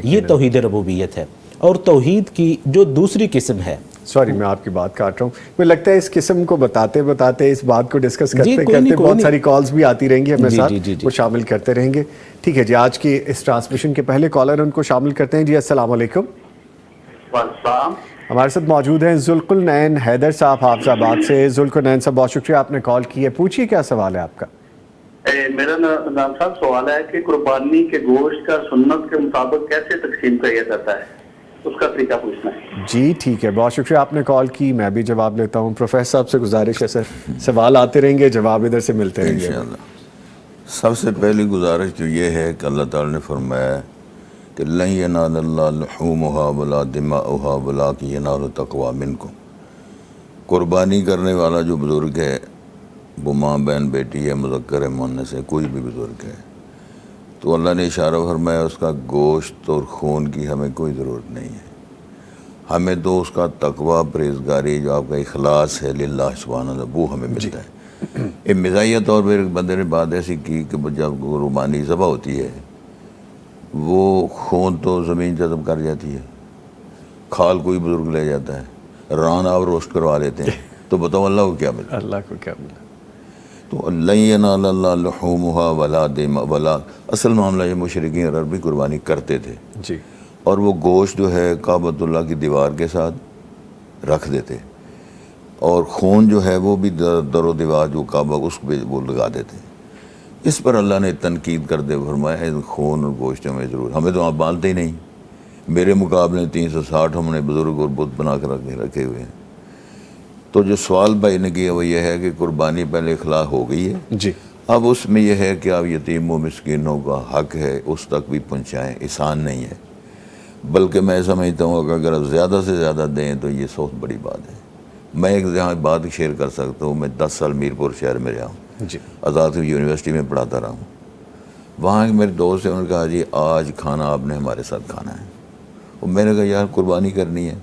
یہ توحید ربوبیت ہے. اور توحید کی جو دوسری قسم ہے, سوری میں آپ کی بات کاٹ رہا ہوں, مجھے لگتا ہے اس قسم کو بتاتے بتاتے اس بات کو ڈسکس کرتے کرتے بہت ساری کالز بھی آتی رہیں گی ہمیں ساتھ, وہ شامل کرتے رہیں گے. ٹھیک ہے جی, آج کی اس ٹرانسمیشن کے پہلے کالر ان کو شامل کرتے ہیں. جی السلام علیکم. ہمارے ساتھ موجود ہیں ذوالقرنین حیدر صاحب حافظ آباد سے. ذوالقرنین صاحب بہت شکریہ آپ نے کال کی ہے, پوچھیے کیا سوال ہے آپ کا. میرا نظام صاحب سوال ہے کہ قربانی کے گوشت کا سنت کے مطابق کیسے تقسیم کیا جاتا ہے, اس کا طریقہ پوچھنا ہے. جی ٹھیک ہے, بہت شکریہ آپ نے کال کی, میں بھی جواب لیتا ہوں. پروفیسر صاحب سے گزارش ہے سر, سوال آتے رہیں گے, جواب ادھر سے ملتے رہیں گے. انشاءاللہ. سب سے پہلی گزارش جو یہ ہے کہ اللہ تعالیٰ نے فرمایا کہ لن ینال اللہ لحومها ولا دماؤها ولکن ینال التقوی منکم. قربانی کرنے والا جو بزرگ ہے, وہ ماں, بہن, بیٹی ہے, مذکر ہے, مؤنث ہے, کوئی بھی بزرگ ہے, تو اللہ نے اشارہ فرمایا اس کا گوشت اور خون کی ہمیں کوئی ضرورت نہیں ہے. ہمیں تو اس کا تقوی, پرہیزگاری, جو آپ کا اخلاص ہے للہ سبحانہ اللہ, وہ ہمیں ملتا ہے. ایک مزاحیہ طور پر ایک بندے نے بات ایسی کی کہ جب قربانی ذبح ہوتی ہے وہ خون تو زمین جذب کر جاتی ہے، کھال کوئی بزرگ لے جاتا ہے، ران آپ روسٹ کروا لیتے ہیں، تو بتاؤ اللہ کو کیا ملا؟ اللہ کو کیا ملا؟ تو لن ینال اللہ لحومها ولا دم ولا، اصل معاملہ یہ مشرکین عرب بھی قربانی کرتے تھے، جی، اور وہ گوشت جو ہے کعبۃ اللہ کی دیوار کے ساتھ رکھ دیتے، اور خون جو ہے وہ بھی در و دیوار جو کعبہ اس پہ وہ لگا دیتے۔ اس پر اللہ نے تنقید کرتے فرمایا خون اور گوشت میں ضرور، ہمیں تو آپ باندھتے ہی نہیں، میرے مقابلے 360 ہم نے بزرگ اور بت بنا کر رکھے ہوئے ہیں۔ تو جو سوال بھائی نے کیا وہ یہ ہے کہ قربانی پہلے اخلاء ہو گئی ہے، جی، اب اس میں یہ ہے کہ آپ یتیم و مسکینوں کا حق ہے اس تک بھی پہنچائیں، احسان نہیں ہے، بلکہ میں سمجھتا ہوں کہ اگر آپ زیادہ سے زیادہ دیں تو یہ بہت بڑی بات ہے۔ میں ایک یہاں بات شیئر کر سکتا ہوں، میں 10 سال میرپور شہر میں رہا ہوں، جی، آزاد یونیورسٹی میں پڑھاتا رہا ہوں۔ وہاں ایک میرے دوست ہیں، انہوں نے کہا جی آج کھانا آپ نے ہمارے ساتھ کھانا ہے، اور میں نے کہا یار قربانی کرنی ہے۔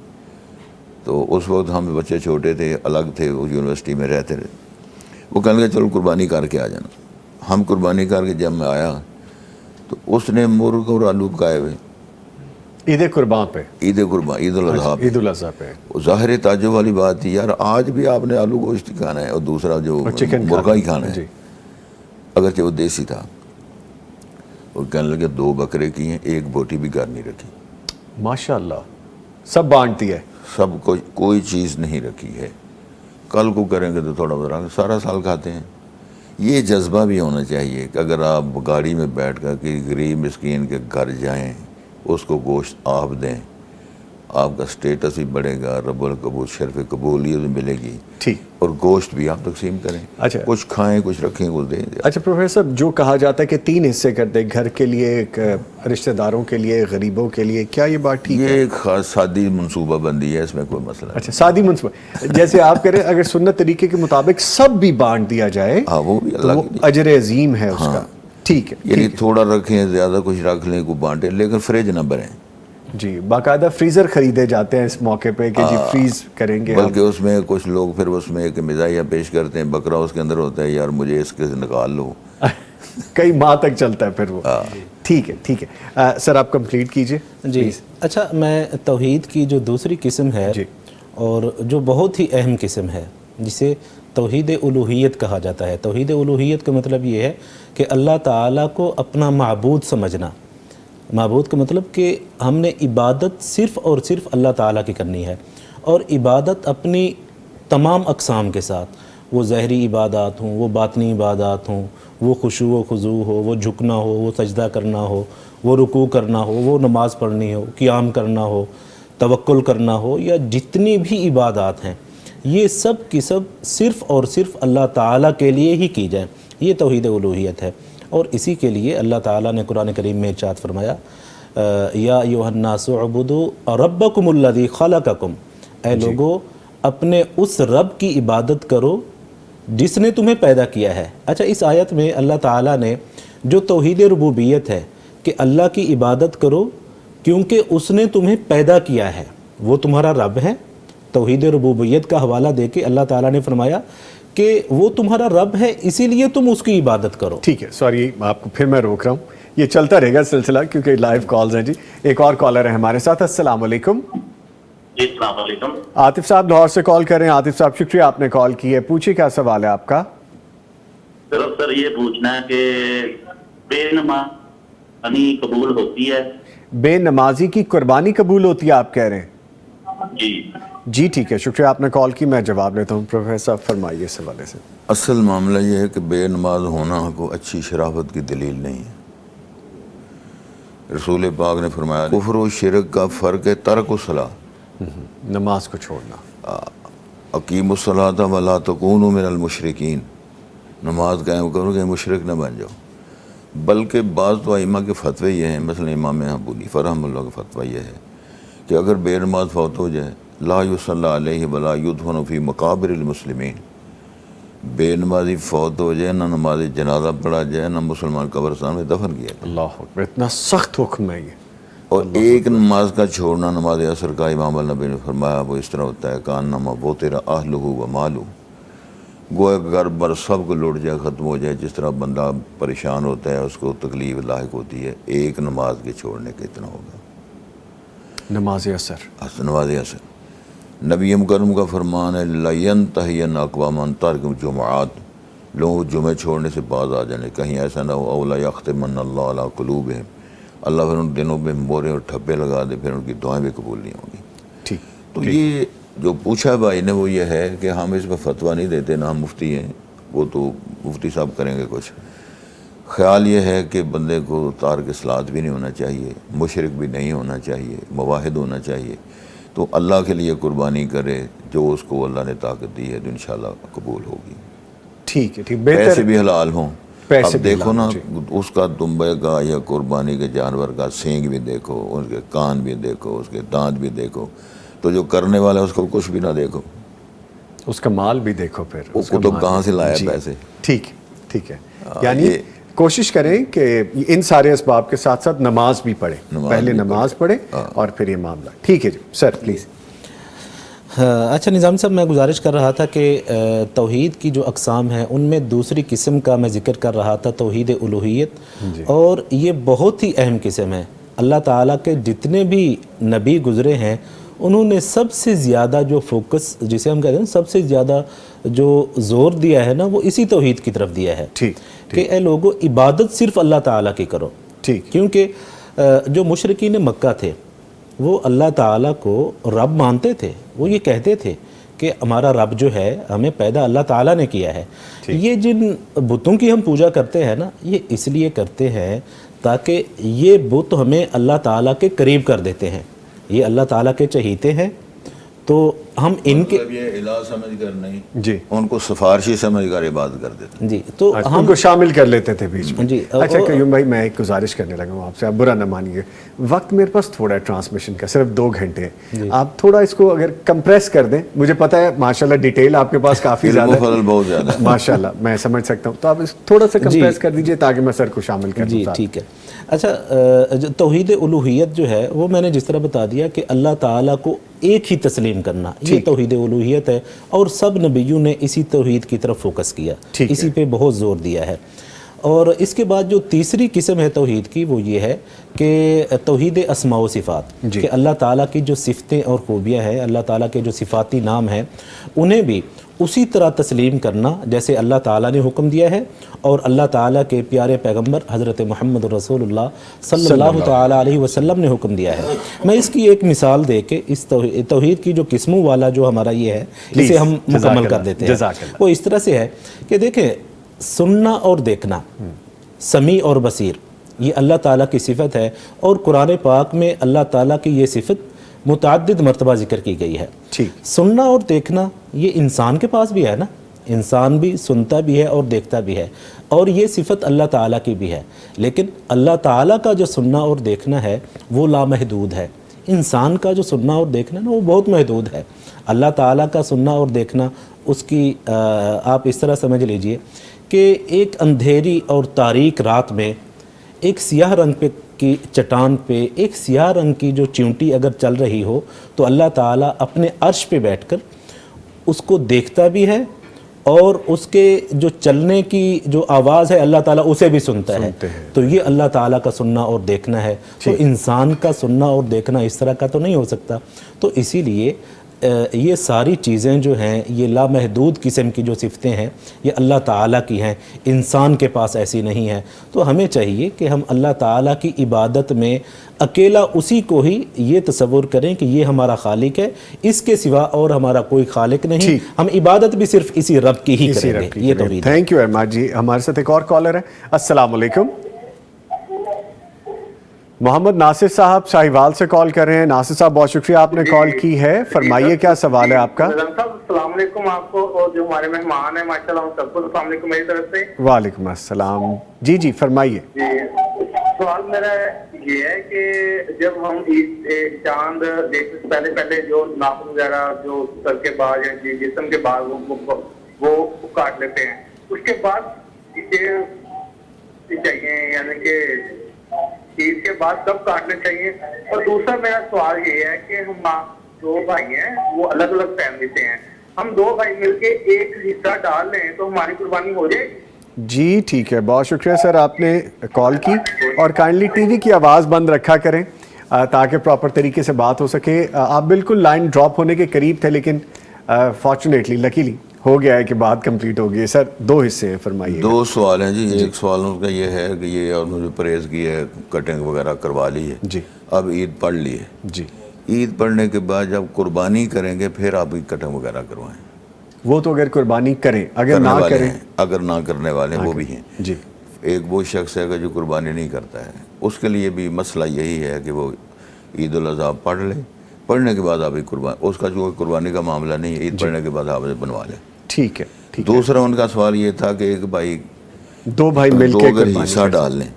تو اس وقت ہم بچے چھوٹے تھے، الگ تھے، وہ یونیورسٹی میں رہتے رہے، وہ کہنے لگے چلو قربانی کر کے آ جانا۔ ہم قربانی کر کے جب میں آیا تو اس نے مرغ اور آلو پکائے ہوئے، عید قربان پہ، عید قربان، عید الاضحیٰ پہ۔ عید الاضحیٰ پہ، ظاہر تعجب والی بات تھی، یار آج بھی آپ نے آلو گوشت کھانا ہے اور دوسرا جو اور چکن مرغا ہی کھانا ہے، جی، اگرچہ وہ دیسی تھا۔ وہ کہنے لگے 2 بکرے کی ہیں، 1 بوٹی بھی گھر نہیں رکھی، ماشاء اللہ، سب بانٹتی ہے، سب کو کوئی چیز نہیں رکھی ہے، کل کو کریں گے تو تھوڑا بہت رکھ، سارا سال کھاتے ہیں۔ یہ جذبہ بھی ہونا چاہیے کہ اگر آپ گاڑی میں بیٹھ کر کہ غریب مسکین کے گھر جائیں، اس کو گوشت آپ دیں، آپ کا سٹیٹس بھی بڑھے گا، رب القبول شرف قبولیت بھی ملے گی، ٹھیک۔ اور گوشت بھی آپ تقسیم کریں، اچھا، کچھ کھائیں کچھ رکھیں کچھ دیں۔ اچھا پروفیسر صاحب، جو کہا جاتا ہے کہ 3 حصے کر دیں، گھر کے لیے، ایک رشتہ داروں کے لیے، غریبوں کے لیے، کیا یہ بات ٹھیک یہ ہے؟ ایک خاص سادی منصوبہ بندی ہے، اس میں کوئی مسئلہ نہیں۔ اچھا، سادی منصوبہ، جیسے آپ کریں اگر سنت طریقے کے مطابق سب بھی بانٹ دیا جائے ہاں وہ بھی تو اللہ وہ کی اجر عظیم ہے اس کا، ٹھیک ہے، یعنی تھوڑا رکھیں، زیادہ کچھ رکھ لیں، کو بانٹیں، لیکن فریج نہ بھریں، جی، باقاعدہ فریزر خریدے جاتے ہیں اس موقع پہ کہ جی فریز کریں گے بلکہ اس میں کچھ لوگ پھر اس میں ایک مزاحیہ پیش کرتے ہیں، بکرا اس کے اندر ہوتا ہے، یار مجھے اس کے سے نکال لو، کئی ماہ تک چلتا ہے پھر وہ، ٹھیک ہے، ٹھیک ہے سر، آپ کمپلیٹ کیجئے جی۔ اچھا، میں توحید کی جو دوسری قسم ہے جی، اور جو بہت ہی اہم قسم ہے، جسے توحید الوہیت کہا جاتا ہے۔ توحید الوہیت کا مطلب یہ ہے کہ اللہ تعالیٰ کو اپنا معبود سمجھنا۔ معبود کا مطلب کہ ہم نے عبادت صرف اور صرف اللہ تعالیٰ کی کرنی ہے، اور عبادت اپنی تمام اقسام کے ساتھ، وہ ظاہری عبادات ہوں، وہ باطنی عبادات ہوں، وہ خشوع و خضوع ہو، وہ جھکنا ہو، وہ سجدہ کرنا ہو، وہ رکوع کرنا ہو، وہ نماز پڑھنی ہو، قیام کرنا ہو، توکل کرنا ہو، یا جتنی بھی عبادات ہیں یہ سب کی سب صرف اور صرف اللہ تعالیٰ کے لیے ہی کی جائیں، یہ توحید الوہیت ہے۔ اور اسی کے لیے اللہ تعالیٰ نے قرآن کریم میں ارشاد فرمایا، یا ایھا الناس اعبدوا ربکم الذی خلقکم، اے لوگو اپنے اس رب کی عبادت کرو جس نے تمہیں پیدا کیا ہے۔ اچھا، اس آیت میں اللہ تعالیٰ نے جو توحید ربوبیت ہے کہ اللہ کی عبادت کرو کیونکہ اس نے تمہیں پیدا کیا ہے، وہ تمہارا رب ہے، توحید ربوبیت کا حوالہ دے کے اللہ تعالیٰ نے فرمایا کہ وہ تمہارا رب ہے، اسی لیے تم اس کی عبادت کرو۔ ٹھیک ہے، سوری آپ کو پھر میں روک رہا ہوں، یہ چلتا رہے گا سلسلہ کیونکہ لائیو کالز ہیں۔ جی، ایک اور کالر ہے ہمارے ساتھ، السلام علیکم۔ جی السلام علیکم۔ عاطف صاحب لاہور سے کال کر رہے ہیں۔ عاطف صاحب شکریہ آپ نے کال کی ہے، پوچھیے کیا سوال ہے آپ کا؟ صرف سر یہ پوچھنا ہے کہ بے نمازی قبول ہوتی ہے؟ بے نمازی کی قربانی قبول ہوتی ہے آپ کہہ رہے ہیں؟ جی جی ٹھیک ہے، شکریہ آپ نے کال کی، میں جواب لیتا ہوں۔ پروفیسر صاحب فرمائیے اس حوالے سے۔ اصل معاملہ یہ ہے کہ بے نماز ہونا کوئی اچھی شرافت کی دلیل نہیں ہے۔ رسول پاک نے فرمایا کفر و شرک کا فرق ہے ترک الصلاۃ، نماز کو چھوڑنا۔ اقیموا الصلاۃ ولا تکونوا من المشرکین، نماز قائم کرو کہ مشرک نہ بن جاؤ۔ بلکہ بعض تو ائمہ کے فتوے یہ ہیں، مثلا امام ابو حنیفہ رحمہ اللہ کا فتویٰ یہ ہے کہ اگر بے نماز فوت ہو جائے لا یصلی علیہ ولا یدفن فی مقابر المسلمین، بے نمازی فوت ہو جائے، نہ نماز جنازہ پڑھا جائے، نہ مسلمان قبرستان میں دفن کیا جائے۔ اللہ اکبر، اتنا سخت حکم ہے یہ۔ اور ایک نماز کا چھوڑنا، نماز عصر کا، امام النبی نے فرمایا وہ اس طرح ہوتا ہے کانما وطر اہلہ و مالہ، گویا گھر بر سب کو لٹ جائے، ختم ہو جائے. جس طرح بندہ پریشان ہوتا ہے، اس کو تکلیف لاحق ہوتی ہے، ایک نماز کے چھوڑنے کے اتنا ہوگا. نماز اثر. نماز اثر. نبی مکرم کا فرمان ہے لَيَنْتَهِيَنَّ أَقْوَامٌ تَرْكُ الْجُمُعَاتِ، لوگ جمعے چھوڑنے سے باز آ جانے، کہیں ایسا نہ ہو اولا یختمن اللہ علی قلوبہم، اللہ پھر ان دنوں میں مورے اور ٹھپے لگا دے، پھر ان کی دعائیں بھی قبول نہیں ہوں گی. ٹھیک. تو یہ جو پوچھا بھائی نے وہ یہ ہے کہ ہم اس پہ فتویٰ نہیں دیتے، نہ ہم مفتی ہیں، وہ تو مفتی صاحب کریں گے کچھ. خیال یہ ہے کہ بندے کو تارک صلاۃ بھی نہیں ہونا چاہیے، مشرک بھی نہیں ہونا چاہیے، موحد ہونا چاہیے. تو اللہ کے لیے قربانی کرے، جو اس کو اللہ نے طاقت دی ہے تو انشاءاللہ قبول ہوگی. ٹھیک ہے. ٹھیک. بہتر پیسے بھی حلال ہوں. پیسے اب بھی دیکھو نا، حلال، اس کا دمبے کا یا قربانی کے جانور کا سینگ بھی دیکھو، اس کے کان بھی دیکھو، اس کے دانت بھی دیکھو. تو جو کرنے والا ہے اس کو کچھ بھی نہ دیکھو، اس کا مال بھی دیکھو. پھر اس کو تو کہاں سے لایا پیسے. ٹھیک. ٹھیک ہے. یعنی کوشش کریں کہ ان سارے اسباب کے ساتھ ساتھ نماز بھی پڑھیں، پہلے نماز پڑھیں اور پھر یہ معاملہ. ٹھیک ہے جی سر پلیز. اچھا نظام صاحب، میں گزارش کر رہا تھا کہ توحید کی جو اقسام ہیں ان میں دوسری قسم کا میں ذکر کر رہا تھا، توحید الوہیت. اور یہ بہت ہی اہم قسم ہے. اللہ تعالیٰ کے جتنے بھی نبی گزرے ہیں انہوں نے سب سے زیادہ جو فوکس، جسے ہم کہتے ہیں سب سے زیادہ جو زور دیا ہے نا، وہ اسی توحید کی طرف دیا ہے. ٹھیک. کہ اے لوگو عبادت صرف اللہ تعالیٰ کی کرو. ٹھیک. کیونکہ جو مشرکین مکہ تھے وہ اللہ تعالیٰ کو رب مانتے تھے. وہ یہ کہتے تھے کہ ہمارا رب جو ہے ہمیں پیدا اللہ تعالیٰ نے کیا ہے. یہ جن بتوں کی ہم پوجا کرتے ہیں نا، یہ اس لیے کرتے ہیں تاکہ یہ بت ہمیں اللہ تعالیٰ کے قریب کر دیتے ہیں. یہ اللہ تعالیٰ کے چہیتے ہیں، تو ہم ان کے یہ الہ سمجھ کر نہیں، جی ان کو سفارشی سمجھ کر عبادت کر دیتے. جی تو ہم کو شامل کر لیتے تھے بیچ میں. جی. اچھا قیوم بھائی، میں ایک گزارش کرنے لگا ہوں آپ سے، آپ برا نہ مانیے، وقت میرے پاس تھوڑا ہے ٹرانسمیشن کا، صرف 2 گھنٹے ہیں. آپ تھوڑا اس کو اگر کمپریس کر دیں، مجھے پتہ ہے ماشاءاللہ ڈیٹیل آپ کے پاس کافی زیادہ ہے، فضل بہت زیادہ ہے ماشاءاللہ میں سمجھ سکتا ہوں. تو آپ اس تھوڑا سا کمپریس کر دیجئے تاکہ میں سر کو شامل کر دوں. جی ٹھیک ہے. اچھا توحید الوہیت جو ہے وہ میں نے جس طرح بتا دیا کہ اللہ تعالیٰ کو ایک ہی تسلیم کرنا، یہ توحید الوہیت ہے. اور سب نبیوں نے اسی توحید کی طرف فوکس کیا، اسی پہ بہت زور دیا ہے. اور اس کے بعد جو تیسری قسم ہے توحید کی وہ یہ ہے کہ توحید اسماء و صفات، کہ اللہ تعالیٰ کی جو صفتیں اور خوبیاں ہیں، اللہ تعالیٰ کے جو صفاتی نام ہیں، انہیں بھی اسی طرح تسلیم کرنا جیسے اللہ تعالیٰ نے حکم دیا ہے اور اللہ تعالیٰ کے پیارے پیغمبر حضرت محمد رسول اللہ صلی اللہ تعالیٰ علیہ وسلم نے حکم دیا ہے. میں اس کی ایک مثال دے کے اس توحید کی جو قسموں والا جو ہمارا یہ ہے اسے ہم مکمل کر دیتے ہیں. وہ اس طرح سے ہے کہ دیکھیں، سننا اور دیکھنا، سمیع اور بصیر، یہ اللہ تعالیٰ کی صفت ہے. اور قرآن پاک میں اللہ تعالیٰ کی یہ صفت متعدد مرتبہ ذکر کی گئی ہے. سننا اور دیکھنا یہ انسان کے پاس بھی ہے نا، انسان بھی سنتا بھی ہے اور دیکھتا بھی ہے، اور یہ صفت اللہ تعالیٰ کی بھی ہے. لیکن اللہ تعالیٰ کا جو سننا اور دیکھنا ہے وہ لامحدود ہے. انسان کا جو سننا اور دیکھنا ہے نا وہ بہت محدود ہے. اللہ تعالیٰ کا سننا اور دیکھنا اس کی آپ اس طرح سمجھ لیجئے کہ ایک اندھیری اور تاریک رات میں ایک سیاہ رنگ پہ کی چٹان پہ ایک سیاہ رنگ کی جو چیونٹی اگر چل رہی ہو تو اللہ تعالیٰ اپنے عرش پہ بیٹھ کر اس کو دیکھتا بھی ہے، اور اس کے جو چلنے کی جو آواز ہے اللہ تعالیٰ اسے بھی سنتا ہے. تو یہ اللہ تعالیٰ کا سننا اور دیکھنا ہے. تو انسان کا سننا اور دیکھنا اس طرح کا تو نہیں ہو سکتا. تو اسی لیے یہ ساری چیزیں جو ہیں، یہ لامحدود قسم کی جو صفتیں ہیں یہ اللہ تعالیٰ کی ہیں، انسان کے پاس ایسی نہیں ہیں. تو ہمیں چاہیے کہ ہم اللہ تعالیٰ کی عبادت میں اکیلا اسی کو ہی یہ تصور کریں کہ یہ ہمارا خالق ہے، اس کے سوا اور ہمارا کوئی خالق نہیں. ہم عبادت بھی صرف اسی رب کی ہی کریں گے. یہ توحید ہے. تھینک یو ویری مچ جی. ہمارے ساتھ ایک اور کالر ہے. السلام علیکم. محمد ناصر صاحب ساہیوال سے کال کر رہے ہیں. ناصر صاحب بہت شکریہ آپ نے کال کی ہے. فرمائیے کیا سوال ہے آپ کا. السلام علیکم آپ کو اور جو ہمارے مہمان ہیں ماشاءاللہ ان سب کو السلام علیکم میری طرف سے. وعلیکم السلام. جی فرمائیے. سوال میرا یہ ہے کہ جب ہم چاند دیکھنے سے پہلے جو ناخن وغیرہ جو سر کے بال یا جسم کے بال وہ کاٹ لیتے ہیں، اس کے بعد چاہیے یعنی کہ عید کے بعد کب کاٹنے چاہیے؟ اور دوسرا میرا سوال یہ ہے کہ ہم جو بھائی ہیں وہ الگ الگ فیملی سے ہیں، ہم 2 بھائی مل کے ایک حصہ ڈال لیں تو ہماری قربانی ہو جائے گی؟ جی ٹھیک ہے، بہت شکریہ سر، آپ نے کال کی، اور کائنڈلی ٹی وی کی آواز بند رکھا کریں تاکہ پراپر طریقے سے بات ہو سکے۔ آپ بالکل لائن ڈراپ ہونے کے قریب تھے، لیکن فارچونیٹلی لکیلی ہو گیا ہے کہ بات کمپلیٹ ہو گئی ہے۔ سر 2 حصے ہیں، فرمائیے۔ 2 سوال ہیں جی۔ ایک سوال ان کا یہ ہے کہ یہ اور مجھے پرہیز کی ہے، کٹنگ وغیرہ کروا لی ہے، جی اب عید پڑھ لی ہے، جی، عید پڑھنے کے بعد جب قربانی کریں گے پھر آپ کٹنگ وغیرہ کروائیں۔ وہ تو اگر قربانی کریں، اگر کرنے نہ والے کریں، ہیں، اگر نہ کرنے والے وہ بھی ہیں۔ جی ایک وہ شخص ہے کہ جو قربانی نہیں کرتا ہے، اس کے لیے بھی مسئلہ یہی ہے کہ وہ عید الاضحیٰ پڑھ لے، پڑھنے کے بعد آپ قربانی، اس کا جو قربانی کا معاملہ نہیں ہے، عید پڑھنے کے بعد آپ بنوا لیں۔ ٹھیک ہے، ٹھیک ہے۔ دوسرا ان کا سوال یہ تھا کہ ایک بھائی 2 بھائی مل کے اگر قربانی حصہ ڈال لیں،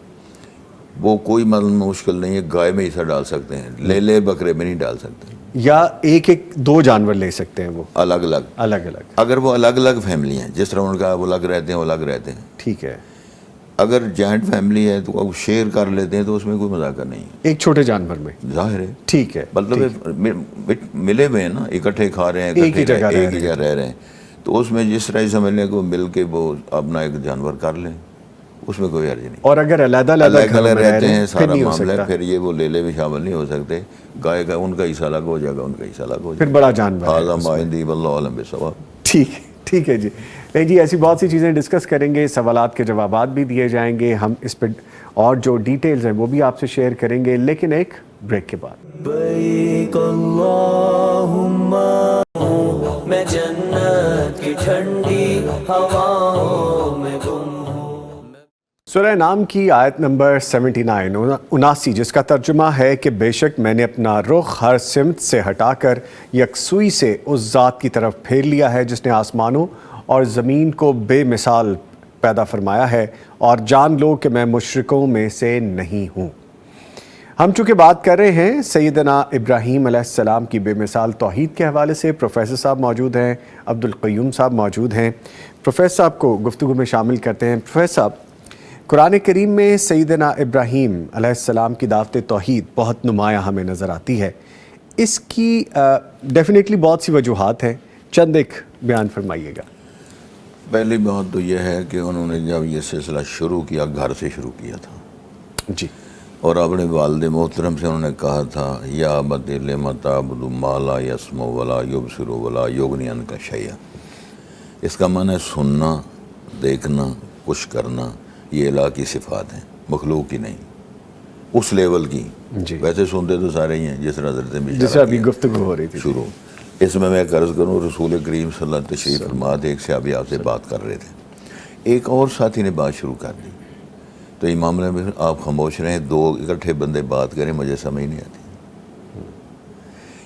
وہ کوئی مشکل نہیں ہے، گائے میں حصہ ڈال سکتے ہیں، لے بکرے میں نہیں ڈال سکتے، یا ایک 2 جانور لے سکتے ہیں، وہ الگ الگ الگ الگ۔ اگر وہ الگ الگ فیملی ہیں، جس طرح ان کا وہ الگ رہتے ہیں وہ الگ رہتے ہیں۔ ٹھیک ہے، اگر جوائنٹ فیملی ہے تو وہ شیئر کر لیتے ہیں تو اس میں کوئی مذاکر نہیں ہے، ایک چھوٹے جانور میں۔ ظاہر ہے۔ ٹھیک ہے، مطلب ملے ہوئے ہیں نا، اکٹھے کھا رہے ہیں، ایک ہی جگہ ایک ہی جگہ رہ رہے ہیں، تو اس میں جس طرح سمجھ لیں کہ وہ مل کے وہ اپنا ایک جانور کر لیں، اس میں کوئی حرج نہیں۔ اور اگر علیحدہ الگ گھروں الگ میں رہ رہتے رہے ہیں، پھر سارا نہیں ہو معاملہ ہے، سکتا، پھر یہ وہ لے میں شامل نہیں ہو سکتے، گائے کا ان کا حصہ الگ ہو جائے گا، ان کا حصہ الگ ہو جائے پھر بڑا جانور ہے گا۔ اس میں۔ آئندی واللہ عالم بالصواب۔ ٹھیک ہے جی۔ نہیں جی، ایسی بہت سی چیزیں ڈسکس کریں گے، سوالات کے جوابات بھی دیے جائیں گے، ہم اس پہ اور جو ڈیٹیلز ہیں وہ بھی آپ سے شیئر کریں گے، لیکن ایک بریک کے بعد۔ لبیک اللہم، میں جنت کی ٹھنڈی ہواؤں میں گم ہوں۔ سورہ نام کی آیت نمبر 79 جس کا ترجمہ ہے کہ بے شک میں نے اپنا رخ ہر سمت سے ہٹا کر یکسوئی سے اس ذات کی طرف پھیر لیا ہے جس نے آسمانوں اور زمین کو بے مثال پیدا فرمایا ہے، اور جان لو کہ میں مشرکوں میں سے نہیں ہوں۔ ہم چونکہ بات کر رہے ہیں سیدنا ابراہیم علیہ السلام کی بے مثال توحید کے حوالے سے، پروفیسر صاحب موجود ہیں، عبدالقیوم صاحب موجود ہیں۔ پروفیسر صاحب کو گفتگو میں شامل کرتے ہیں۔ پروفیسر صاحب، قرآن کریم میں سیدنا ابراہیم علیہ السلام کی دعوت توحید بہت نمایاں ہمیں نظر آتی ہے، اس کی ڈیفینیٹلی بہت سی وجوہات ہیں، چند ایک بیان فرمائیے گا۔ پہلی بات تو یہ ہے کہ انہوں نے جب یہ سلسلہ شروع کیا گھر سے شروع کیا تھا، جی، اور اپنے والد محترم سے انہوں نے کہا تھا یا ابت لم تعبد ما لا یسمع ولا یبصر ولا یغنی عنک شیئا۔ اس کا معنی ہے سننا، دیکھنا، کچھ کرنا، یہ الہ کی صفات ہیں، مخلوق کی نہیں، اس لیول کی۔ جی، ویسے سنتے تو سارے ہی ہیں، جس طرح حضرت جس سے ابھی گفتگو ہو رہی تھی شروع۔ اس میں میں عرض کروں، رسول کریم صلی اللہ علیہ وسلم تشریف فرما تھے، ایک صحابی آپ سے بات کر رہے تھے، ایک اور ساتھی نے بات شروع کر دی، تو یہ معاملے میں آپ خاموش رہیں، 2 اکٹھے بندے بات کریں، مجھے سمجھ نہیں آتی۔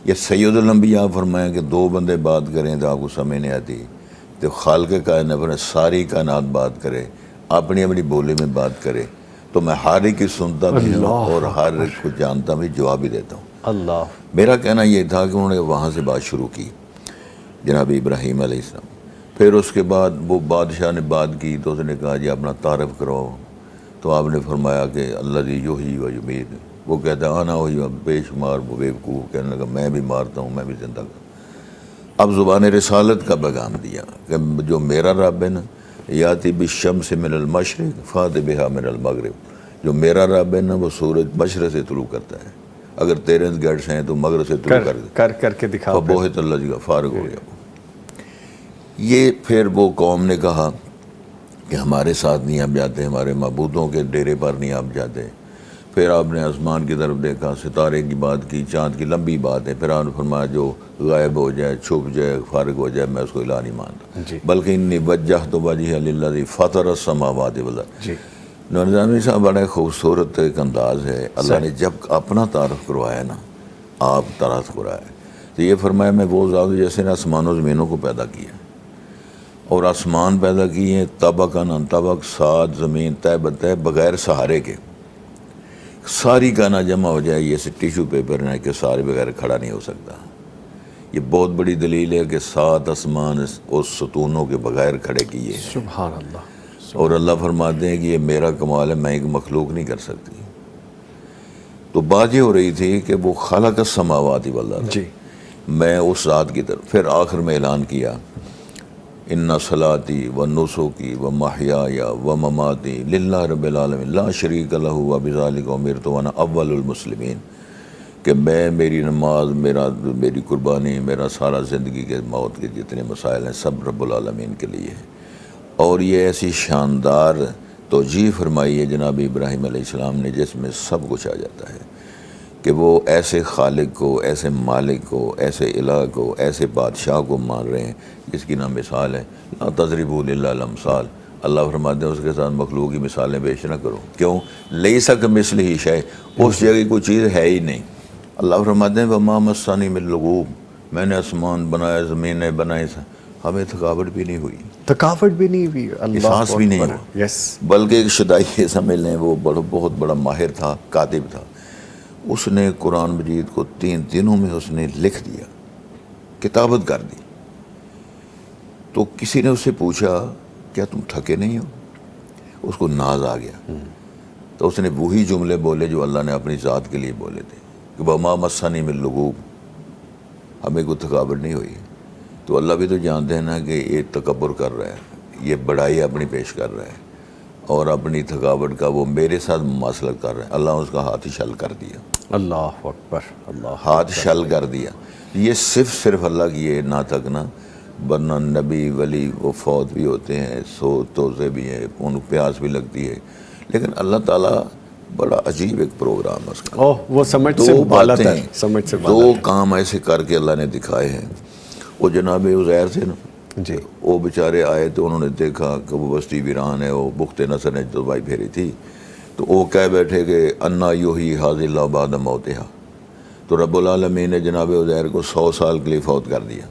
یہ سید الانبیاء فرمائیں کہ 2 بندے بات کریں تو آپ کو سمجھ نہیں آتی، تو خالق کائنات پر ساری کائنات بات کرے، اپنی اپنی بولی میں بات کرے، تو میں ہر ایک کی سنتا بھی ہوں اور ہر ایک کو جانتا بھی، جواب بھی دیتا ہوں۔ اللہ، میرا کہنا یہ تھا کہ انہوں نے وہاں سے بات شروع کی، جناب ابراہیم علیہ السلام۔ پھر اس کے بعد وہ بادشاہ نے بات کی تو اس نے کہا جی اپنا تعارف کرو، تو آپ نے فرمایا کہ اللہ یحیی و یمیت، وہ کہتا ہے انا وہی، بے شمار وہ بیوقوف کہنے لگا میں بھی مارتا ہوں، میں بھی زندہ کرتا۔ اب زبان رسالت کا پیغام دیا کہ جو میرا رب ہے نا، یاتی بالشمس من المشرق فات بہا من المغرب، جو میرا رب ہے نا وہ سورج مشرق سے طلوع کرتا ہے، اگر تیرے گیٹس ہیں تو مغرب سے طلوع کر کے دکھاؤ۔ بہت اللہ جی کا فارغ ہو گیا۔ یہ پھر وہ قوم نے کہا کہ ہمارے ساتھ نہیں آپ جاتے، ہمارے معبودوں کے ڈیرے پر نہیں آپ جاتے۔ پھر آپ نے آسمان کی طرف دیکھا، ستارے کی بات کی، چاند کی لمبی بات ہے، پھر آپ نے فرمایا جو غائب ہو جائے، چھپ جائے، فارغ ہو جائے، میں اس کو الہ نہیں مانتا، جی، بلکہ انی وجہت وجہی للذی فطر السماوات والارض۔ جی، نظامی صاحب بڑا خوبصورت ایک انداز ہے، اللہ نے جب اپنا تعارف کروایا نا، آپ تعارف کروایا تو یہ فرمایا میں وہ ذات جیسے نے آسمان و زمینوں کو پیدا کیا، اور آسمان پیدا کیے ہیں طبق ان طبق، 7 زمین طے بتہ بغیر سہارے کے، ساری کائنات جمع ہو جائے یہ ٹیشو پیپر نہ کہ سارے بغیر کھڑا نہیں ہو سکتا۔ یہ بہت بڑی دلیل ہے کہ 7 آسمان اس ستونوں کے بغیر کھڑے کیے ہیں، سبحان اللہ۔ اور اللہ فرماتے ہیں کہ یہ میرا کمال ہے، میں ایک مخلوق نہیں کر سکتی۔ تو بات یہ ہو رہی تھی کہ وہ خلق السماوات والارض، جی، میں اس ذات کی طرف. پھر آخر میں اعلان کیا ان صلاتی و نسکی و محیایا و مماتی للہ رب العالمین لا شریک لہ وبذالک امرت وانا اول المسلمین، کہ میں، میری نماز، میری قربانی، میرا سارا زندگی کے موت کے جتنے مسائل ہیں سب رب العالمین کے لیے ہے. اور یہ ایسی شاندار توجیہ فرمائی ہے جناب ابراہیم علیہ السلام نے جس میں سب کچھ آ جاتا ہے کہ وہ ایسے خالق کو، ایسے مالک کو، ایسے الہ کو، ایسے بادشاہ کو مان رہے ہیں جس کی نام مثال ہے. لا تضربوا للہ الامثال، اللہ فرماتے ہیں اس کے ساتھ مخلوق کی مثالیں پیش نہ کرو. کیوں؟ لیس کمثلہ شیء، اس جگہ کوئی چیز ہے ہی نہیں. اللہ فرماتے ہیں وما مسنی من لغوب، میں نے آسمان بنایا، زمینیں بنائی، ہمیں تھکاوٹ بھی نہیں ہوئی، تھکاوٹ بھی نہیں ہوئی، احساس بھی نہیں ہوا. یس. بلکہ ایک شدائی سمجھ لیں، وہ بہت بڑا ماہر تھا، کاتب تھا. اس نے قرآن مجید کو 3 دنوں میں اس نے لکھ دیا، کتابت کر دی. تو کسی نے اس سے پوچھا کیا تم تھکے نہیں ہو؟ اس کو ناز آ گیا. تو اس نے وہی جملے بولے جو اللہ نے اپنی ذات کے لیے بولے تھے کہ وما مسنی من لغوب، ہمیں کوئی تھکاوٹ نہیں ہوئی. تو اللہ بھی تو جانتے ہیں نا کہ یہ تکبر کر رہا ہے، یہ بڑائی اپنی پیش کر رہا ہے اور اپنی تھکاوٹ کا وہ میرے ساتھ مماثلت کر رہا ہے. اللہ نے اس کا ہاتھ ہی شل کر دیا، اللہ اکبر، اللہ ہاتھ شل کر دیا. یہ صرف اللہ کی یہ نہ تھکنا، ورنہ نبی ولی وہ فوت بھی ہوتے ہیں، توزے بھی ہیں، ان کو پیاس بھی لگتی ہے. لیکن اللہ تعالیٰ بڑا عجیب ایک پروگرام ہے اس کا. وہ سمجھ سے بالا تر، سمجھ سے بالا دو کام ایسے کر کے اللہ نے دکھائے ہیں. وہ جناب عزیر تھے نا جی، وہ بیچارے آئے تو انہوں نے دیکھا کہ وہ بستی ویران ہے، وہ بخت نصر نے دوائی پھیری تھی. تو وہ کہہ بیٹھے کہ انا یحیی ھذہ اللہ بعد موتہا. تو رب العالمین نے جناب عزیر کو 100 سال کے لیے فوت کر دیا.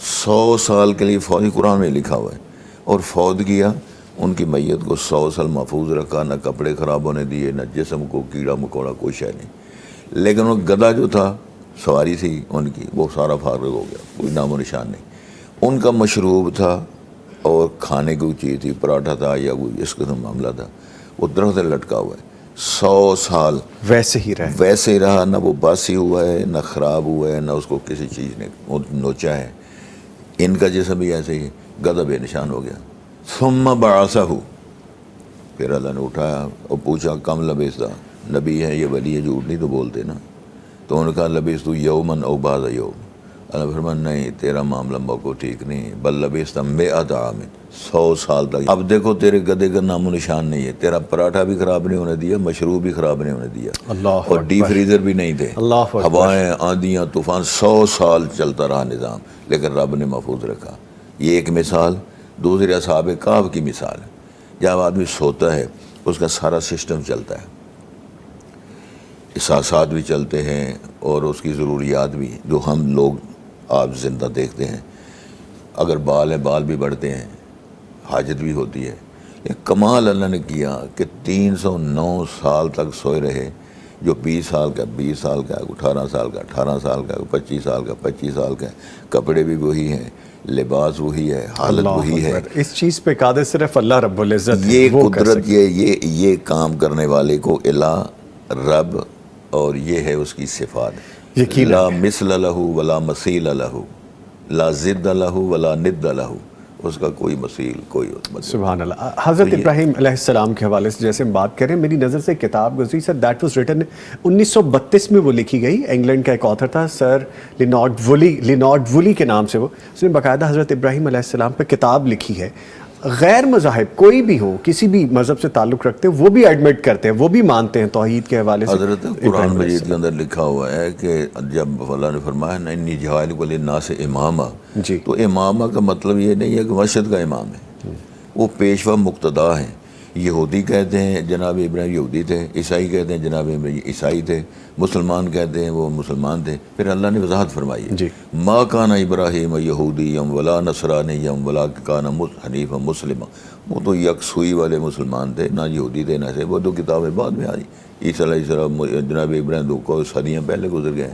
100 سال کے لیے فوت، قرآن میں لکھا ہوا ہے. اور فوت کیا، ان کی میت کو 100 سال محفوظ رکھا، نہ کپڑے خراب ہونے دیے، نہ جسم کو کیڑا مکوڑا کوئی شے نہیں. لیکن وہ گدھا جو تھا، سواری تھی ان کی، وہ سارا فارغ ہو گیا، کوئی نام و نشان نہیں. ان کا مشروب تھا اور کھانے کی چیز تھی، پراٹھا تھا یا کوئی اس قسم معاملہ تھا، وہ درخت لٹکا ہوا ہے. 100 سال ویسے ہی رہا، نہ وہ باسی ہوا ہے، نہ خراب ہوا ہے، نہ اس کو کسی چیز نے نوچا ہے. ان کا جسم بھی ایسے ہی گدھا بے نشان ہو گیا. ثم بعثہ، پھر اللہ نے اٹھایا اور پوچھا کم لبثت، نبی ہے یہ ولی ہے، جھوٹ نہیں تو بولتے نا. تو انہوں نے کہا لبثت یوما او بعض یوم. اللہ فرمایا نہیں، تیرا معاملہ موقع ٹھیک نہیں، بل لبثت 100 عام، 100 سال تک. اب دیکھو تیرے گدے کا نام و نشان نہیں ہے، تیرا پراٹھا بھی خراب نہیں ہونے دیا، مشروب بھی خراب نہیں ہونے دیا، اور ڈی فریزر بھی نہیں تھے. ہوائیں، آندیاں، طوفان، 100 سال چلتا رہا نظام، لیکن رب نے محفوظ رکھا. یہ ایک مثال. دوسری اصحاب کہف کی مثال ہے. جب آدمی سوتا ہے اس کا سارا سسٹم چلتا ہے، احساسات بھی چلتے ہیں اور اس کی ضروریات بھی، جو ہم لوگ آپ زندہ دیکھتے ہیں. اگر بال ہیں، بال بھی بڑھتے ہیں، حاجت بھی ہوتی ہے. یہ کمال اللہ نے کیا کہ 309 سال تک سوئے رہے. جو 20 سال کا 20 سال کا، 18 سال کا 18 سال کا، 25 سال کا 25 سال کا. کپڑے بھی وہی ہیں، لباس وہی ہے، حالت وہی ہے. اس چیز پہ قادر صرف اللہ رب العزت، یہ قدرت، یہ کام کرنے والے کو الہ، رب، اور یہ ہے اس کی صفات. لا مثل لہ ولا مثیل لہ، لا ضد لہ ولا ند لہ. اس کا کوئی مثیل، کوئی سبحان اللہ. حضرت ابراہیم علیہ السلام کے حوالے سے جیسے ہم بات کریں، میری نظر سے کتاب گزری سر، دیٹ واز ریٹن 1932 میں. وہ لکھی گئی، انگلینڈ کا ایک آتھر تھا سر لینارڈ وولی کے نام سے. وہ اس نے باقاعدہ حضرت ابراہیم علیہ السلام پہ کتاب لکھی ہے. غیر مذاہب کوئی بھی ہو، کسی بھی مذہب سے تعلق رکھتے ہیں، وہ بھی ایڈمٹ کرتے ہیں، وہ بھی مانتے ہیں توحید کے حوالے سے. حضرت قرآن مجید کے اندر لکھا ہوا ہے کہ جب اللہ نے فرمایا نا انی جاعل للناس اماما، تو امامہ کا مطلب یہ نہیں ہے کہ مسجد کا امام ہے، وہ پیشوا مقتدا ہیں. یہودی کہتے ہیں جناب ابراہیم یہودی تھے، عیسائی کہتے ہیں جناب ابراہیم عیسائی تھے، مسلمان کہتے ہیں وہ مسلمان تھے. پھر اللہ نے وضاحت فرمائی ہے ما کان ابراہیم یہودیا ولا نصرانیا ولا کان حنیفا مسلما. وہ تو یکسوئی والے مسلمان تھے، نہ یہودی تھے نہ سے. وہ تو کتابیں بعد میں آئی. عیسیٰ علیہ السلام جناب ابراہیم تو کو صدیاں پہلے گزر گئے.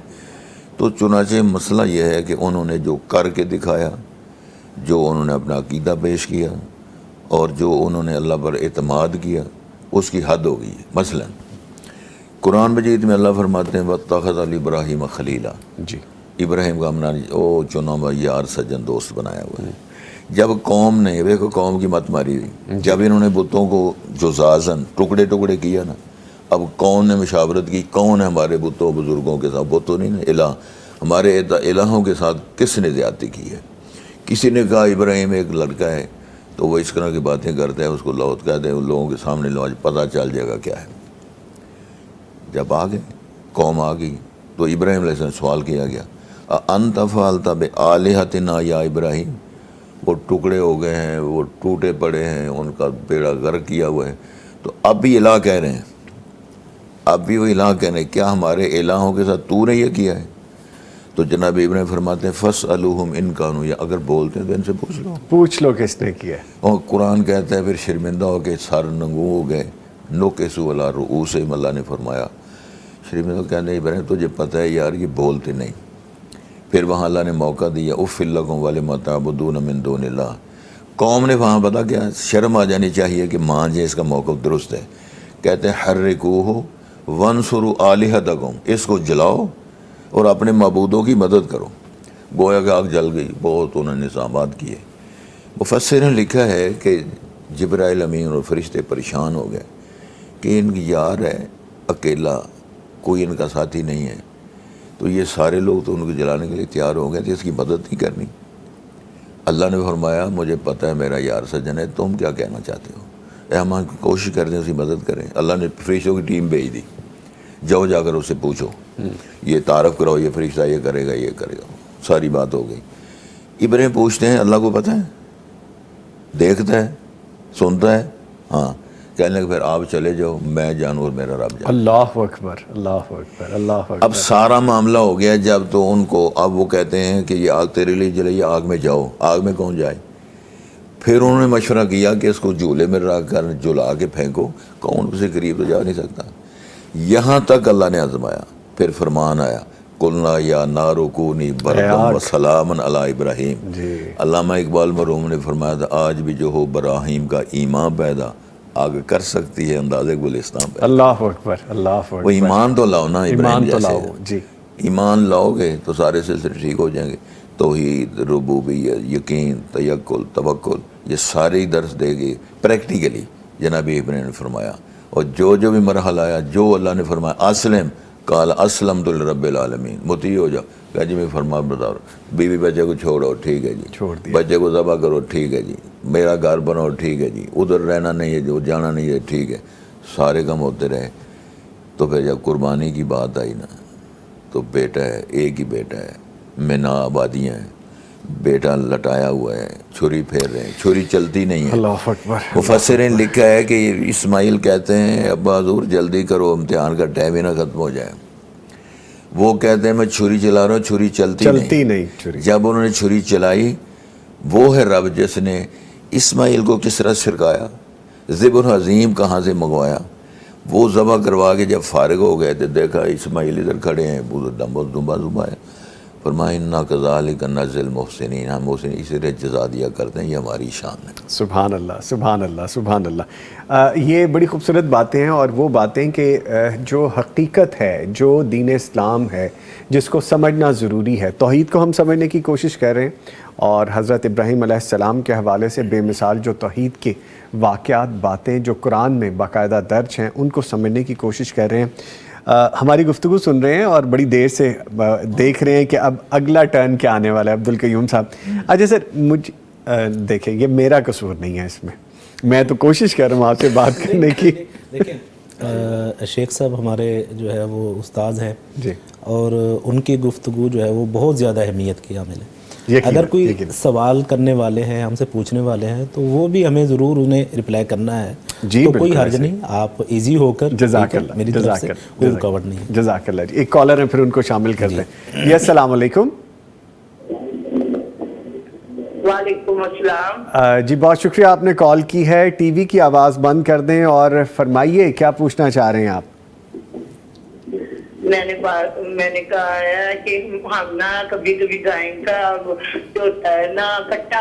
تو چنانچہ مسئلہ یہ ہے کہ انہوں نے جو کر کے دکھایا، جو انہوں نے اپنا عقیدہ پیش کیا، اور جو انہوں نے اللہ پر اعتماد کیا، اس کی حد ہو گئی ہے. مثلا قرآن مجید میں اللہ فرماتے ہیں وَاتَّخَذَ ابراہیم خلیلا. ابراہیم کا ہم نے او چنا ہوا یار سجن دوست بنایا ہوا ہے. جب قوم نے دیکھو قوم کی مت ماری ہوئی، جب انہوں نے بتوں کو جزازن ٹکڑے ٹکڑے کیا نا، اب کون نے مشاورت کی، کون ہے ہمارے بتوں بزرگوں کے ساتھ، بتوں نہیں نا، الہ، ہمارے الہوں کے ساتھ کس نے زیادتی کی ہے. کسی نے کہا ابراہیم ایک لڑکا ہے تو وہ اس طرح کی باتیں کرتے ہیں، اس کو لوت کہتے ہیں، ان لوگوں کے سامنے لو پتہ چل جائے گا کیا ہے. جب آ گئے قوم آ گئی تو ابراہیم علیہ السلام سوال کیا گیا، انت فعلت بآلہتنا یا ابراہیم، وہ ٹکڑے ہو گئے ہیں، وہ ٹوٹے پڑے ہیں، ان کا بیڑا غرق کیا ہوا ہے، تو اب بھی الہ کہہ رہے ہیں، اب بھی وہ الہ کہہ رہے ہیں، کیا ہمارے الہوں کے ساتھ تو نے یہ کیا ہے؟ تو جناب ابراہیم فرماتے ہیں فاسألوہم ان کانوا، یا اگر بولتے ہیں تو ان سے پوچھ لو کس نے کیا ہے. اور قرآن کہتا ہے پھر شرمندہ ہو کے سر ننگو ہو گئے، نکسوا علی رؤوسہم، اللہ نے فرمایا شرمندہ کہتے ہیں ابراہیم تجھے پتہ ہے یار یہ بولتے نہیں. پھر وہاں اللہ نے موقع دیا اف لکم ولم تعبدون من دون اللہ. قوم نے وہاں پتہ کیا، شرم آ جانی چاہیے کہ مان جائے اس کا موقف درست ہے. کہتے ہیں حرکوہ وانصروا آلہتکم، اس کو جلاؤ اور اپنے معبودوں کی مدد کرو. گویا کہ آگ جل گئی، بہت انہوں نے نظامات کیے. مفسرین نے لکھا ہے کہ جبرائیل امین اور فرشتے پریشان ہو گئے کہ ان کی یار ہے اکیلا، کوئی ان کا ساتھی نہیں ہے، تو یہ سارے لوگ تو ان کو جلانے کے لیے تیار ہو گئے تھے، اس کی مدد نہیں کرنی. اللہ نے فرمایا مجھے پتہ ہے میرا یار سجن ہے، تم کیا کہنا چاہتے ہو؟ ہم کوشش کرتے ہیں اس کی مدد کریں. اللہ نے فرشتوں کی ٹیم بھیج دی، جاؤ جا کر اس سے پوچھو، یہ تعارف کراؤ، یہ فرشتہ یہ کرے گا یہ کرے گا. ساری بات ہو گئی. ابراہیم پوچھتے ہیں اللہ کو پتہ ہے، دیکھتا ہے، سنتا ہے، ہاں. کہنے لگے پھر آپ چلے جاؤ، میں جانوں اور میرا رب جانے. اللہ اکبر، اللہ اکبر، اللہ اکبر. اب سارا معاملہ ہو گیا. جب تو ان کو اب وہ کہتے ہیں کہ یہ آگ تیرے لیے جلائی، آگ میں جاؤ. آگ میں کون جائے؟ پھر انہوں نے مشورہ کیا کہ اس کو جھولے میں رکھ کر جلا کے پھینکو، کون اسے قریب تو جا نہیں سکتا. یہاں تک اللہ نے آزمایا. پھر فرمان آیا قلنا یا نار کونی بردم و سلاما علی ابراہیم. علامہ اقبال مرحوم نے فرمایا تھا آج بھی جو ہو ابراہیم کا ایمان پیدا، آگ کر سکتی ہے اندازے گلستان پیدا. اللہ اکبر، اللہ اکبر. وہ ایمان تو لاؤ نا، ایمان تو لاؤ. جی ایمان لاؤ گے تو سارے سلسلے ٹھیک ہو جائیں گے. توحید، ربوبیت، یقین، توکل، توکل، یہ سارے ہی درس دے گے پریکٹیکلی. جناب ابراہیم نے فرمایا، اور جو بھی مرحلہ آیا، جو اللہ نے فرمایا اسلم، قال اسلمت لرب العالمین، مطیع ہو جاؤ. کہ جی میں فرما بردار، بیوی بچے کو چھوڑو ٹھیک ہے جی، چھوڑ دیا، بچے کو ذبح کرو ٹھیک ہے جی، میرا گھر بناؤ ٹھیک ہے جی، ادھر رہنا نہیں ہے، جو جانا نہیں ہے ٹھیک ہے. سارے کام ہوتے رہے. تو پھر جب قربانی کی بات آئی نا، تو بیٹا ہے، ایک ہی بیٹا ہے، مینا آبادیاں ہیں، بیٹا لٹایا ہوا ہے، چھری پھیر رہے ہیں، چھری چلتی نہیں ہے. اللہ اکبر. مفسرین نے لکھا ہے کہ اسماعیل کہتے ہیں ابا حضور جلدی کرو، امتحان کا ٹائم ہی نہ ختم ہو جائے. وہ کہتے ہیں میں چھری چلا رہا ہوں، چھری چلتی نہیں. چھری. جب انہوں نے چھری چلائی، وہ ہے رب جس نے اسماعیل کو کس طرح سرکایا، ذبح عظیم کہاں سے منگوایا. وہ ذبح کروا کے جب فارغ ہو گئے تو دیکھا اسماعیل ادھر کھڑے ہیں، دمبا ہے. فرمایا انا کذالک نجزی المحسنین، ہم محسن اسی طرح جزا دیا کرتے ہیں، یہ ہماری شان ہے. سبحان اللہ، سبحان اللہ، سبحان اللہ. یہ بڑی خوبصورت باتیں ہیں، اور وہ باتیں کہ جو حقیقت ہے، جو دین اسلام ہے، جس کو سمجھنا ضروری ہے. توحید کو ہم سمجھنے کی کوشش کر رہے ہیں، اور حضرت ابراہیم علیہ السلام کے حوالے سے بے مثال جو توحید کے واقعات، باتیں جو قرآن میں باقاعدہ درج ہیں، ان کو سمجھنے کی کوشش کر رہے ہیں. ہماری گفتگو سن رہے ہیں اور بڑی دیر سے دیکھ رہے ہیں کہ اب اگلا ٹرن کیا آنے والا ہے. عبدالقیوم صاحب، اچھا سر، دیکھیں یہ میرا قصور نہیں ہے اس میں تو کوشش کر رہا ہوں آپ سے بات کرنے کی. دیکھیں شیخ صاحب ہمارے جو ہے وہ استاذ ہیں جی، اور ان کی گفتگو جو ہے وہ بہت زیادہ اہمیت کی حامل ہے. اگر کوئی سوال کرنے والے ہیں، ہم سے پوچھنے والے ہیں، تو وہ بھی ہمیں ضرور انہیں رپلائی کرنا ہے. جی تو کوئی حرج نہیں، آپ ایزی ہو کر. جزاک اللہ، میری طرف سے کوئی رکاوٹ نہیں ہے. جزاک اللہ. ایک کالر ہے، پھر ان کو شامل کر لیں. جی السلام علیکم. وعلیکم السلام. جی بہت شکریہ، آپ نے کال کی ہے. ٹی وی کی آواز بند کر دیں اور فرمائیے کیا پوچھنا چاہ رہے ہیں آپ. میں نے کہا ہے کہ ہم نا کبھی کبھی گائے کا جو ہوتا ہے نا کٹا،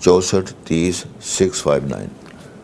64 30 659।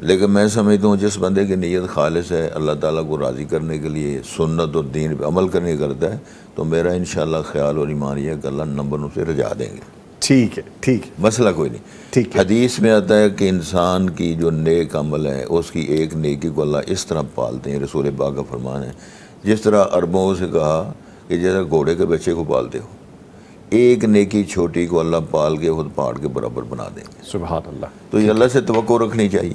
لیکن میں سمجھتا ہوں جس بندے کی نیت خالص ہے اللہ تعالیٰ کو راضی کرنے کے لیے، سنت اور دین پہ عمل کرنے کرتا ہے، تو میرا انشاءاللہ خیال اور ایمان یہ ہے کہ اللہ نمبر اسے رجا دیں گے۔ ٹھیک ہے، ٹھیک ہے، مسئلہ کوئی نہیں۔ ٹھیک ہے۔ حدیث میں آتا ہے کہ انسان کی جو نیک عمل ہے اس کی ایک نیکی کو اللہ اس طرح پالتے ہیں، رسول پاک کا فرمان ہے، جس طرح عربوں سے کہا کہ جیسے گھوڑے کے بچے کو پالتے ہو، ایک نیکی چھوٹی کو اللہ پال کے خود پہاڑ کے برابر بنا دیں گے۔ سبحان اللہ۔ تو یہ اللہ سے توقع رکھنی چاہیے،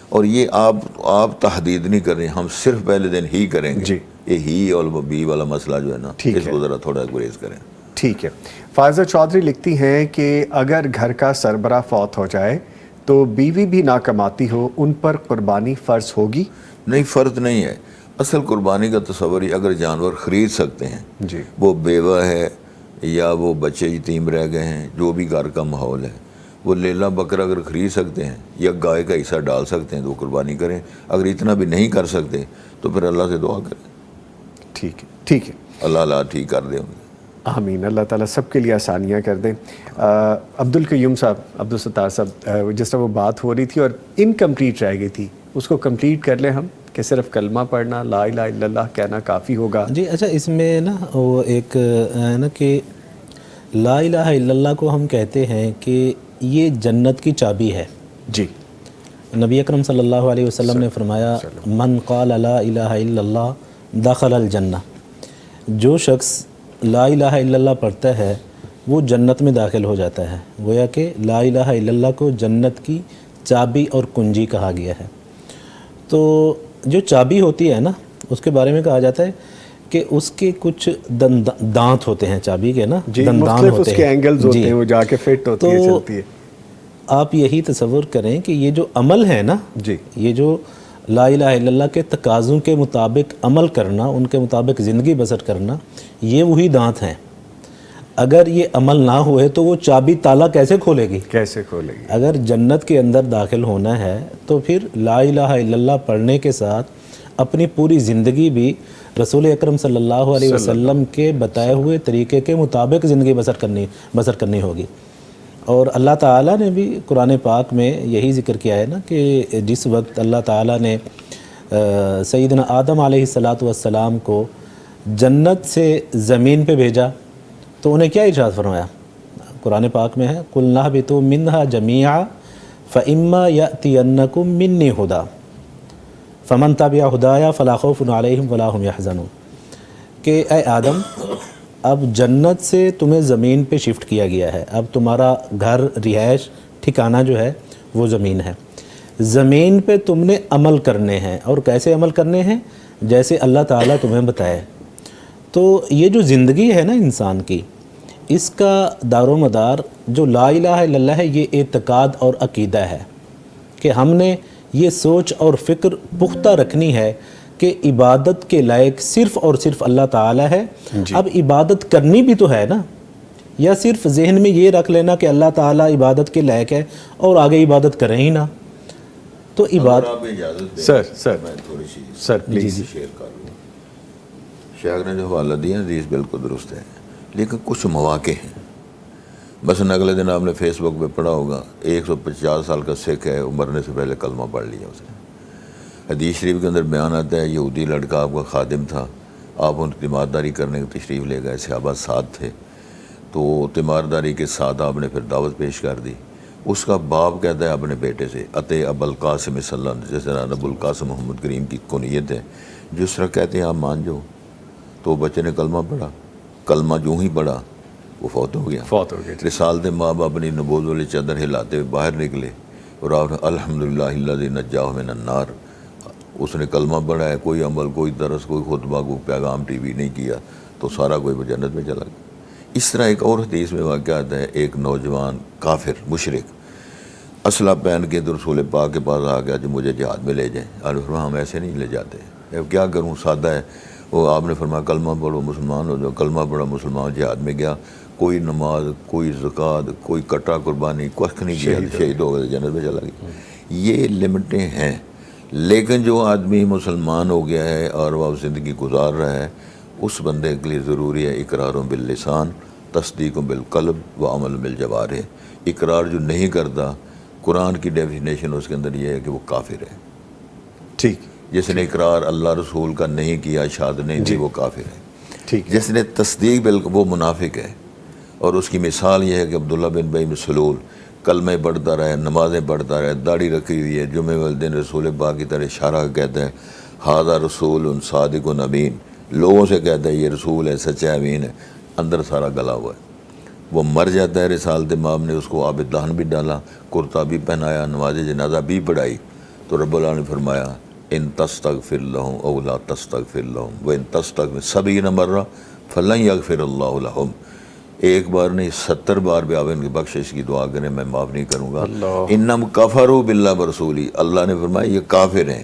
اور یہ آپ تحدید نہیں کر رہے ہیں، ہم صرف پہلے دن ہی کریں گے۔ جی۔ یہ ہی اور بی والا مسئلہ جو ہے نا، ٹھیک اس ہے۔ کو ذرا تھوڑا گریز کریں۔ ٹھیک ہے۔ فائزہ چودھری لکھتی ہیں کہ اگر گھر کا سربراہ فوت ہو جائے تو بیوی بھی نہ کماتی ہو، ان پر قربانی فرض ہوگی؟ نہیں، فرض نہیں ہے۔ اصل قربانی کا تصور ہی اگر جانور خرید سکتے ہیں، جی۔ وہ بیوہ ہے یا وہ بچے یتیم رہ گئے ہیں، جو بھی گھر کا ماحول ہے، وہ لیلا بکرا اگر خرید سکتے ہیں یا گائے کا حصہ ڈال سکتے ہیں تو وہ قربانی کریں۔ اگر اتنا بھی نہیں کر سکتے تو پھر اللہ سے دعا کریں، ٹھیک ہے، ٹھیک ہے، اللہ ٹھیک کر دے انہیں۔ آمین۔ اللہ تعالیٰ سب کے لیے آسانیاں کر دیں۔ عبدالقیوم صاحب، عبدالستار صاحب، جس طرح وہ بات ہو رہی تھی اور انکمپلیٹ رہ گئی تھی، اس کو کمپلیٹ کر لیں ہم، کہ صرف کلمہ پڑھنا، لا الہ الا اللہ کہنا کافی ہوگا؟ جی اچھا، اس میں نا وہ ایک ہے نا کہ لا الہ الا اللہ کو ہم کہتے ہیں کہ یہ جنت کی چابی ہے۔ جی۔ نبی اکرم صلی اللہ علیہ وسلم نے فرمایا من قال لا الہ الا اللہ دخل الجنہ، جو شخص لا الہ الا اللہ پڑھتا ہے وہ جنت میں داخل ہو جاتا ہے۔ گویا کہ لا الہ الا اللہ کو جنت کی چابی اور کنجی کہا گیا ہے۔ تو جو چابی ہوتی ہے نا، اس کے بارے میں کہا جاتا ہے کہ اس کے کچھ دانت ہوتے ہیں، چابی کے نا جی، دندان مختلف ہوتے اس کے ہیں، اینگلز ہوتے جی۔ ہیں، وہ جا کے فٹ ہوتی ہے، تو چلتی ہے۔ آپ یہی تصور کریں کہ یہ جو عمل ہے نا، جی، یہ جو لا الہ الا اللہ کے تقاضوں کے مطابق عمل کرنا، ان کے مطابق زندگی بسر کرنا، یہ وہی دانت ہیں۔ اگر یہ عمل نہ ہوئے تو وہ چابی تالا کیسے کھولے گی؟ کیسے کھولے گی؟ اگر جنت کے اندر داخل ہونا ہے تو پھر لا الہ الا اللہ پڑھنے کے ساتھ اپنی پوری زندگی بھی رسول اکرم صلی اللہ علیہ وسلم کے بتائے ہوئے طریقے کے مطابق زندگی بسر کرنی ہوگی۔ اور اللہ تعالیٰ نے بھی قرآن پاک میں یہی ذکر کیا ہے نا کہ جس وقت اللہ تعالیٰ نے سیدنا آدم علیہ السلام کو جنت سے زمین پہ بھیجا تو انہیں کیا ارشاد فرمایا؟ قرآن پاک میں ہے قُلْنَا اهْبِطُوا مِنْهَا جَمِيعًا فَإِمَّا يَأْتِيَنَّكُم مِّنِّي هُدًى فَمَن تَبِعَ هُدَايَ فَلَا خَوْفٌ عَلَيْهِمْ وَلَا هُمْ يَحْزَنُونَ کہ اے آدم، اب جنت سے تمہیں زمین پہ شفٹ کیا گیا ہے، اب تمہارا گھر، رہائش، ٹھکانہ جو ہے وہ زمین ہے۔ زمین پہ تم نے عمل کرنے ہیں، اور کیسے عمل کرنے ہیں؟ جیسے اللہ تعالیٰ تمہیں بتائے۔ تو یہ جو زندگی ہے نا انسان کی، اس کا دار و مدار جو لا الہ الا اللہ ہے، یہ اعتقاد اور عقیدہ ہے کہ ہم نے یہ سوچ اور فکر پختہ رکھنی ہے کہ عبادت کے لائق صرف اور صرف اللہ تعالیٰ ہے۔ اب عبادت کرنی بھی تو ہے نا، یا صرف ذہن میں یہ رکھ لینا کہ اللہ تعالیٰ عبادت کے لائق ہے اور آگے عبادت کریں ہی نہ؟ تو عبادت آپ اجازت دیں سر میں تھوڑی سی سر پلیز شیئر کر لوں۔ شیخ نے جو حوالہ دیا حدیث بالکل درست ہے، لیکن کچھ مواقع ہیں۔ مثلا اگلے دن آپ نے فیس بک پہ پڑھا ہوگا 150 سال کا سکھ ہے، مرنے سے پہلے کلمہ پڑھ لیا اس نے۔ حدیث شریف کے اندر بیان آتا ہے یہودی لڑکا آپ کا خادم تھا، آپ ان کی تیمارداری کرنے کی تشریف لے گئے، صحابہ ساتھ تھے، تو تیمارداری کے ساتھ آپ نے پھر دعوت پیش کر دی۔ اس کا باپ کہتا ہے اپنے بیٹے سے اتے ابوالقاسم صلی اللہ علیہ وسلم، جیسے ابوالقاسم محمد کریم کی کنیت ہے، جس طرح کہتے ہیں آپ مان جاؤ۔ تو بچے نے کلمہ پڑھا، کلمہ جو ہی پڑھا وہ فوت ہو گیا۔ رسالت ماں باپ اپنی نبوت والی چادر ہلاتے ہوئے باہر نکلے اور آپ نے الحمدللہ الذی نجاہ من النار، اس نے کلمہ پڑھا ہے، کوئی عمل، کوئی درس، کوئی خطبہ، کوئی پیغام ٹی وی نہیں کیا، تو سارا کوئی جنت میں چلا گیا۔ اس طرح ایک اور حدیث میں واقعہ آتا ہے، ایک نوجوان کافر مشرک اسلحہ پہن کے رسول پاک کے پاس آ گیا جو مجھے جہاد میں لے جائیں۔ آپ نے فرمایا ہم ایسے نہیں لے جاتے، اب کیا کروں، سادہ ہے۔ وہ آپ نے فرمایا کلمہ پڑھو مسلمان ہو جاؤ، کلمہ پڑھا مسلمان، جہاد میں گیا، کوئی نماز، کوئی زکوٰۃ، کوئی کٹا قربانی، کچھ نہیں کیا، شہید ہو گئے، جنت میں چلا گیا۔ یہ لمٹیں ہیں، لیکن جو آدمی مسلمان ہو گیا ہے اور وہ زندگی گزار رہا ہے، اس بندے کے لیے ضروری ہے اقرار باللسان، تصدیق بالقلب و عمل بالجوارح۔ اقرار جو نہیں کرتا، قرآن کی ڈیفینیشن اس کے اندر یہ ہے کہ وہ کافر ہے. ٹھیک جس نے اقرار اللہ رسول کا نہیں کیا، شہادت نہیں دی، وہ کافر ہے. ٹھیک جس نے تصدیق بالکل، وہ منافق ہے. اور اس کی مثال یہ ہے کہ عبداللہ بن ابی بن سلول کلمے پڑھتا رہے، نمازیں پڑھتا رہے، داڑھی رکھی ہوئی ہے، جمعے والے دن رسول پاک کی طرح اشارہ کہتا ہے ھذا رسول صادق امین، لوگوں سے کہتا ہے یہ رسول ہے، سچا امین ہے، اندر سارا گلا ہوا ہے. وہ مر جاتا ہے، رسالت امام نے اس کو آب دہن بھی ڈالا، کرتا بھی پہنایا، نماز جنازہ بھی پڑھائی. تو رب العالمین نے فرمایا ان تستغفر لهم او لا تستغفر لهم وان تستغفر 70 مرہ فلن یغفر اللہ لهم. ایک بار نہیں 70 بار بھی آپ ان کی بخشش کی دعا کریں، میں معاف نہیں کروں گا. انہم کفروا باللہ ورسولہ، اللہ نے فرمایا یہ کافر ہیں،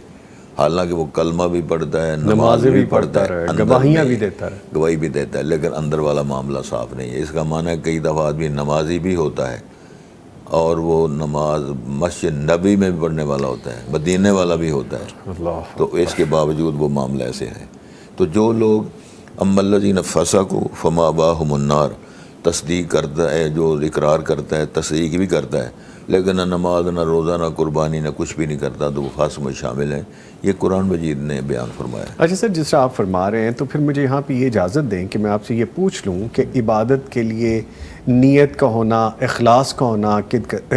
حالانکہ وہ کلمہ بھی پڑھتا ہے، نماز بھی پڑھتا ہے، گواہیاں بھی دیتا ہے، گواہی بھی دیتا ہے، لیکن اندر والا معاملہ صاف نہیں ہے. اس کا معنی ہے کئی دفعہ آدمی نمازی بھی ہوتا ہے اور وہ نماز مسجد نبی میں بھی پڑھنے والا ہوتا ہے، مدینے والا بھی ہوتا ہے، تو اس کے باوجود وہ معاملہ ایسے ہے. تو جو لوگ اما الذین فسقوا فمأواہم النار، تصدیق کرتا ہے، جو اقرار کرتا ہے، تصدیق بھی کرتا ہے، لیکن نہ نماز نہ روزہ نہ قربانی نہ کچھ بھی نہیں کرتا، تو وہ فاسق میں شامل ہیں. یہ قرآن مجید نے بیان فرمایا. اچھا سر، جس طرح آپ فرما رہے ہیں تو پھر مجھے یہاں پہ یہ اجازت دیں کہ میں آپ سے یہ پوچھ لوں کہ عبادت کے لیے نیت کا ہونا، اخلاص کا ہونا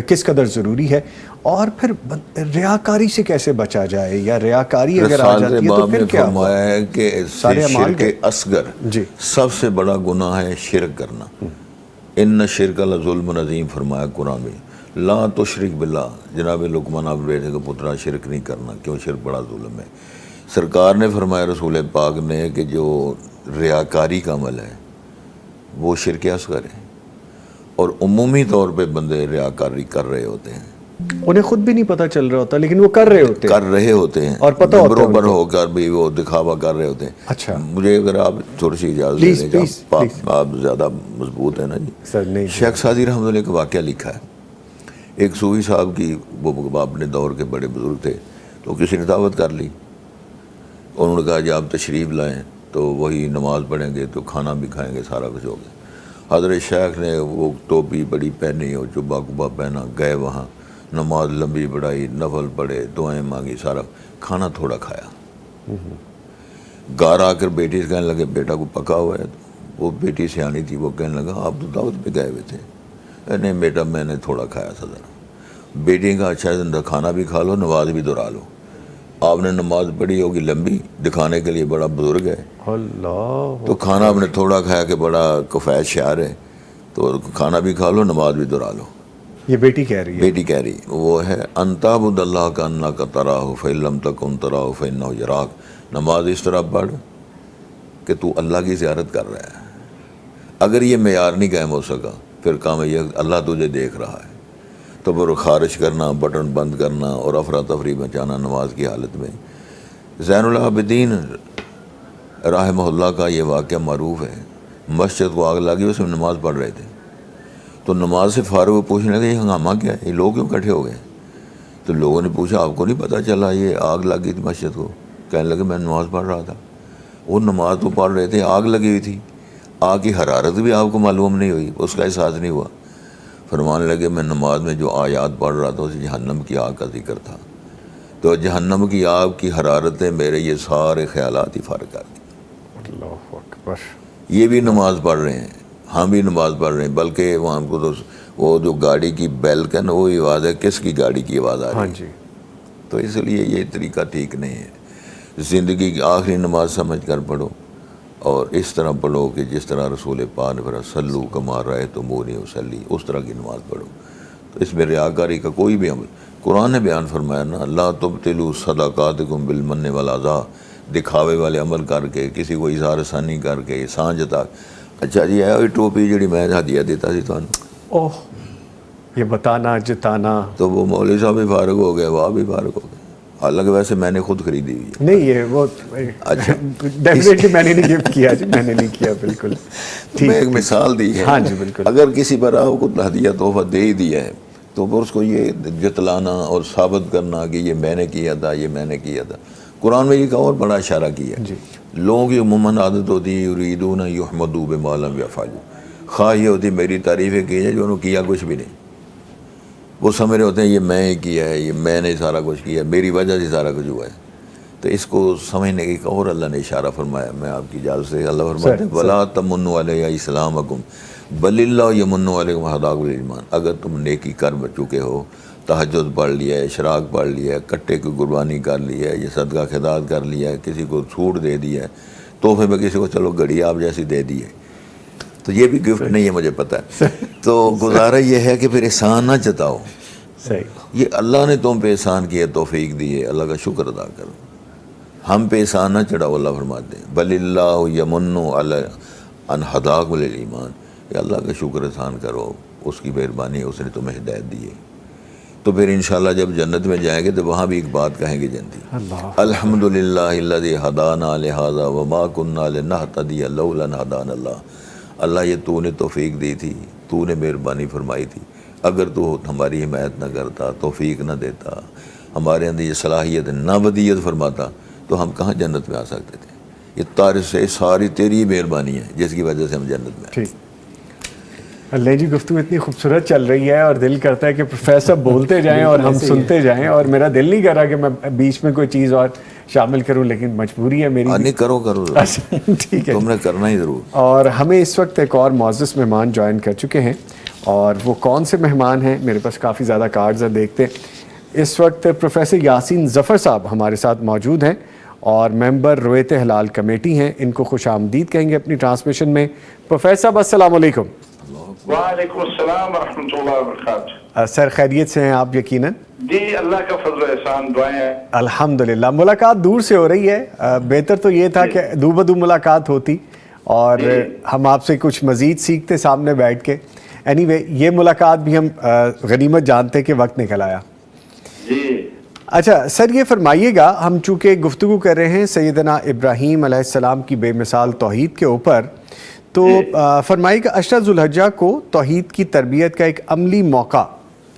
کس قدر ضروری ہے، اور پھر ریاکاری سے کیسے بچا جائے، یا ریاکاری اگر آ جاتی ہے تو پھر کیا؟ فرمایا ہے کہ شرک اصغر جی سب سے بڑا گناہ ہے شرک کرنا. ان شرک لظلم عظیم فرمایا قرآن میں. لا تشرک باللہ، جناب لقمان آپ بیٹے کو پترا شرک نہیں کرنا، کیوں؟ شرک بڑا ظلم ہے. سرکار نے فرمایا رسول پاک نے کہ جو ریاکاری کا عمل ہے وہ شرک اصغر ہے، اور عمومی طور پہ بندے ریاکاری کر رہے ہوتے ہیں، انہیں خود بھی نہیں پتہ چل رہا ہوتا لیکن وہ کر رہے ہوتے ہیں اور پتہ ہوتا ہے برابر ہو کر بھی وہ دکھاوا کر رہے ہوتے ہیں. اچھا مجھے اگر آپ تھوڑی سی اجازت دیں گے، آپ زیادہ مضبوط ہیں نا جی. سر نہیں، شیخ سعدی رحمۃ اللہ کا واقعہ لکھا ہے. ایک صوفی صاحب کی، وہ اپنے دور کے بڑے بزرگ تھے، تو کسی نے دعوت کر لی. انہوں نے کہا جب آپ تشریف لائیں تو وہی نماز پڑھیں گے تو کھانا بھی کھائیں گے، سارا کچھ ہو گیا. حضرت شیخ نے وہ ٹوپی بڑی پہنی اور جبہ کبا پہنا، گئے وہاں، نماز لمبی پڑھائی، نفل پڑھے، دعائیں مانگی، سارا کھانا تھوڑا کھایا. گھر آ کر بیٹی سے کہنے لگے بیٹا کو پکا ہوا ہے. وہ بیٹی سیانی تھی، وہ کہنے لگا آپ تو دعوت پہ گئے ہوئے تھے. نہیں بیٹا میں نے تھوڑا کھایا تھا ذرا. بیٹی کا اچھا زندہ کھانا بھی کھا لو، نماز بھی دہرا لو. آپ نے نماز پڑھی ہوگی لمبی، دکھانے کے لیے بڑا بزرگ ہے، اللہ، تو کھانا آپ نے تھوڑا کھایا کہ بڑا کفایت شعر ہے، تو کھانا بھی کھا لو، نماز بھی دہرا لو. یہ بیٹی کہہ رہی ہے، بیٹی کہہ رہی وہ ہے انتعبد اللہ کا انہ کا تراہ فإن لم تکن تراہ فإنہ یراک. نماز اس طرح پڑھ کہ تو اللہ کی زیارت کر رہا ہے. اگر یہ معیار نہیں قائم ہو سکا پھر کام یہ اللہ تجھے دیکھ رہا ہے، تو پھر خارج کرنا، بٹن بند کرنا اور افراتفری مچانا نماز کی حالت میں. زین العابدین رحمہ اللہ کا یہ واقعہ معروف ہے. مسجد کو آگ لگی، اس میں نماز پڑھ رہے تھے، تو نماز سے فارغ پوچھنے لگے یہ ہنگامہ کیا ہے، یہ لوگ کیوں کٹھے ہو گئے؟ تو لوگوں نے پوچھا آپ کو نہیں پتہ چلا یہ آگ لگی تھی مسجد کو؟ کہنے لگے میں نماز پڑھ رہا تھا. وہ نماز تو پڑھ رہے تھے، آگ لگی ہوئی تھی، آگ کی حرارت بھی آپ کو معلوم نہیں ہوئی، اس کا احساس نہیں ہوا. فرمانے لگے میں نماز میں جو آیات پڑھ رہا تھا اس جہنم کی آگ کا ذکر تھا، تو جہنم کی آگ کی حرارتیں میرے یہ سارے خیالات ہی فارغ کر دی. اللہ اکبر. یہ بھی نماز پڑھ رہے ہیں، ہم بھی نماز پڑھ رہے ہیں، بلکہ وہاں کو تو وہ جو گاڑی کی بیل کا نا وہ آواز ہے، کس کی گاڑی کی آواز آ رہی ہے. ہاں جی. تو اس لیے یہ طریقہ ٹھیک نہیں ہے. زندگی کی آخری نماز سمجھ کر پڑھو، اور اس طرح پڑھو کہ جس طرح رسول پاک نے فرمایا صلو کما رأیتمونی اصلی، اس طرح کی نماز پڑھو. تو اس میں ریاکاری کا کوئی بھی عمل، قرآن نے بیان فرمایا نا لا تبطلوا صدقاتکم بالمن والعطا، دکھاوے والے عمل کر کے، کسی کو اظہار ثانی کر کے، احسان جتا. اچھا جی ہے ٹوپی جڑی میں ہدیہ دیتا سی تھانوں، اوہ یہ بتانا جتانا، تو وہ مولوی صاحب بھی فارغ ہو گئے، وہ بھی فارغ ہو گئے. حالانکہ ویسے میں نے خود خریدی ہوئی ہے. نہیں یہ وہ ڈیفینیٹلی میں نے نہیں گفٹ کیا جی، میں نے نہیں کیا. بالکل میں ایک مثال دی ہے. ہاں جی بالکل. اگر کسی پر آپ کو ہدیہ تحفہ دے ہی دیا ہے تو پھر اس کو یہ جتلانا اور ثابت کرنا کہ یہ میں نے کیا تھا، یہ میں نے کیا تھا. قرآن میں ایک اور بڑا اشارہ کیا ہے. لوگوں کی عموماً عادت ہوتی ہے یریدون یحمدوا بما لم یفعلوا، خواہ یہ ہوتی میری تعریفیں کی جائے جو انہوں نے کیا کچھ بھی نہیں. وہ سمجھ رہے ہوتے ہیں یہ میں ہی کیا ہے، یہ میں نے سارا کچھ کیا ہے، میری وجہ سے سارا کچھ ہوا ہے. تو اس کو سمجھنے کی ایک اور اللہ نے اشارہ فرمایا، میں آپ کی جال سے، اللہ فرماتے ہیں وَلَا تَمُنُّوا عَلَيَّ إِسْلَامَكُمْ بَلِ اللَّهُ يَمُنُّ عَلَيْكُمْ هَدَاكُمْ لِلْإِيمَانِ. اگر تم نیکی کر چکے ہو، تہجد پڑھ لیا ہے، اشراق پڑھ لیا ہے، کٹے کی قربانی کر لیا ہے، یہ صدقہ خیرات کر لیا ہے، کسی کو چھوٹ دے دیا ہے، تحفے میں کسی کو چلو گھڑی آپ جیسی دے دی ہے، تو یہ بھی گفٹ نہیں ہے، مجھے پتہ ہے. تو گزارا یہ ہے کہ پھر احسان نہ جتاؤ. صحیح. یہ اللہ نے تم پہ احسان کیا، توفیق دی ہے، اللہ کا شکر ادا کرو. ہم پہ احسان نہ چڑھاؤ. اللہ فرماتے ہیں بل اللہ یمن علی ان ہداکم للایمان. کہ اللہ کا شکر احسان کرو، اس کی مہربانی ہے، اس نے تمہیں ہدایت دی ہے. تو پھر انشاءاللہ جب جنت میں جائیں گے تو وہاں بھی ایک بات کہیں گے جنتی، الحمدللہ الذی ہدانا لہذا وما کننا لنہتدی لولا ان ہدانا اللہ. اللہ یہ تو نے توفیق دی تھی، تو نے مہربانی فرمائی تھی، اگر تو ہماری حمایت نہ کرتا، توفیق نہ دیتا، ہمارے اندر یہ صلاحیت نہ ودیت فرماتا، تو ہم کہاں جنت میں آ سکتے تھے. یہ تعریف سے ساری تیری مہربانی ہے جس کی وجہ سے ہم جنت میں آئے. اللہ جی گفتگو اتنی خوبصورت چل رہی ہے اور دل کرتا ہے کہ پروفیسر بولتے جائیں اور ہم سنتے جائیں، اور میرا دل نہیں کر رہا کہ میں بیچ میں کوئی چیز اور شامل کروں، لیکن مجبوری ہے میری. نہیں کرو ٹھیک ہے، تم نے کرنا ہی ضرور. اور ہمیں اس وقت ایک اور معزز مہمان جوائن کر چکے ہیں، اور وہ کون سے مہمان ہیں؟ میرے پاس کافی زیادہ کارڈز ہیں، دیکھتے ہیں. اس وقت پروفیسر یاسین ظفر صاحب ہمارے ساتھ موجود ہیں اور ممبر رویت ہلال کمیٹی ہیں. ان کو خوش آمدید کہیں گے اپنی ٹرانسمیشن میں. پروفیسر صاحب السلام علیکم. وعلیکم السلام ورحمۃ اللہ وبرکاتہ. سر خیریت سے ہیں آپ یقیناً؟ جی اللہ کا فضل و احسان، دعائیں ہیں. الحمدللہ. ملاقات دور سے ہو رہی ہے، بہتر تو یہ تھا کہ دو بدو ملاقات ہوتی اور ہم آپ سے کچھ مزید سیکھتے سامنے بیٹھ کے. اینی وے یہ ملاقات بھی ہم غنیمت جانتے کہ وقت نکل آیا. جی اچھا سر، یہ فرمائیے گا، ہم چونکہ گفتگو کر رہے ہیں سیدنا ابراہیم علیہ السلام کی بے مثال توحید کے اوپر، تو فرمائیے گا عشرہ ذوالحجہ کو توحید کی تربیت کا ایک عملی موقع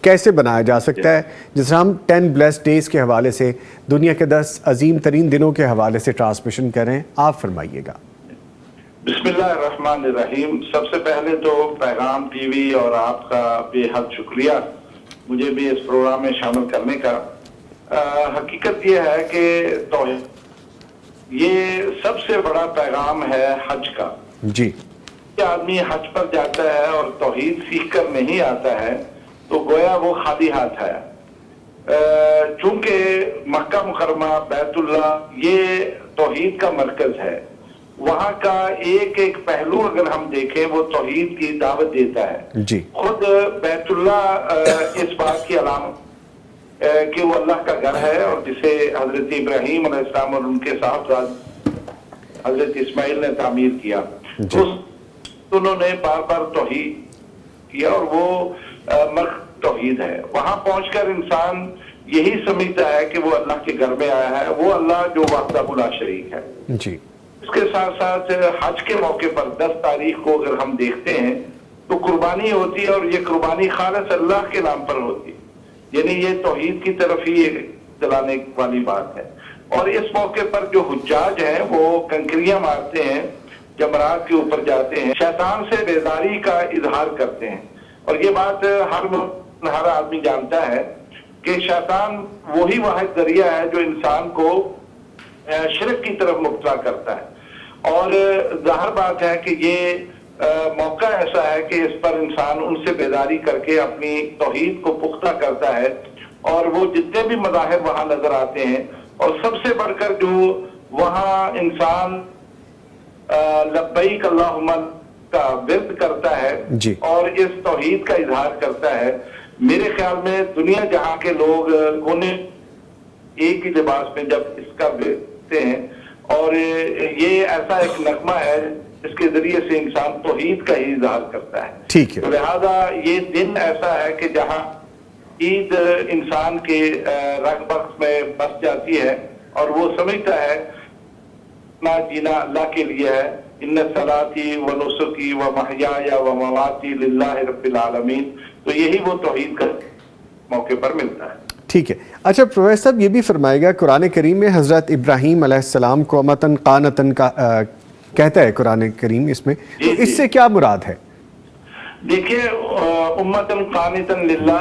کیسے بنایا جا سکتا ہے، جس طرح ہم 10 blessed days کے حوالے سے، دنیا کے 10 عظیم ترین دنوں کے حوالے سے ٹرانسمیشن کر رہے ہیں، آپ فرمائیے گا. بسم اللہ الرحمن الرحیم. سب سے پہلے تو پیغام ٹی وی اور آپ کا بے حد شکریہ مجھے بھی اس پروگرام میں شامل کرنے کا. حقیقت یہ ہے کہ توحید یہ سب سے بڑا پیغام ہے حج کا. جی. آدمی حج پر جاتا ہے اور توحید سیکھ کر نہیں آتا ہے تو گویا وہ خالی ہاتھ ہے. چونکہ مکہ مکرمہ بیت اللہ یہ توحید کا مرکز ہے، وہاں کا ایک ایک پہلو اگر ہم دیکھیں وہ توحید کی دعوت دیتا ہے. جی. خود بیت اللہ اس بات کی علامت کہ وہ اللہ کا گھر ہے، اور جسے حضرت ابراہیم علیہ السلام اور ان کے صاحبزاد حضرت اسماعیل نے تعمیر کیا. انہوں نے بار بار توحید کیا اور وہ مرکز توحید ہے. وہاں پہنچ کر انسان یہی سمجھتا ہے کہ وہ اللہ کے گھر میں آیا ہے، وہ اللہ جو وحدہ لا شریک ہے. جی. اس کے ساتھ ساتھ حج کے موقع پر 10 تاریخ کو اگر ہم دیکھتے ہیں تو قربانی ہوتی ہے، اور یہ قربانی خالص اللہ کے نام پر ہوتی ہے، یعنی یہ توحید کی طرف ہی چلانے والی بات ہے. اور اس موقع پر جو حجاج ہیں وہ کنکریاں مارتے ہیں، جمرات کے اوپر جاتے ہیں، شیطان سے بیزاری کا اظہار کرتے ہیں. اور یہ بات ہر آدمی جانتا ہے کہ شیطان وہی واحد ذریعہ ہے جو انسان کو شرک کی طرف مبتلا کرتا ہے. اور ظاہر بات ہے کہ یہ موقع ایسا ہے کہ اس پر انسان ان سے بیداری کر کے اپنی توحید کو پختہ کرتا ہے. اور وہ جتنے بھی مذاہب وہاں نظر آتے ہیں، اور سب سے بڑھ کر جو وہاں انسان لبیک اللہم کا ورد کرتا ہے جی. اور اس توحید کا اظہار کرتا ہے، میرے خیال میں دنیا جہاں کے لوگ کونے ایک ہی لباس میں جب اس کا بیٹھتے ہیں، اور یہ ایسا ایک نغمہ ہے جس کے ذریعے سے انسان توحید کا ہی اظہار کرتا ہے. ٹھیک ہے. تو لہذا یہ دن ایسا ہے کہ جہاں عید انسان کے رگ بخش میں بس جاتی ہے اور وہ سمجھتا ہے اپنا جینا اللہ کے لیے ہے. ان صلاتی و نسکی و محیای و مماتی للہ رب العالمین. تو یہی وہ توحید کا موقع پر ملتا ہے. ٹھیک ہے. اچھا پروفیسر صاحب یہ بھی فرمائے گا، قرآن کریم میں حضرت ابراہیم علیہ السلام کو امتن قانتن کا کہتا ہے قرآن کریم اس میں، تو اس سے کیا مراد ہے؟ دیکھیے امتن قانتن للہ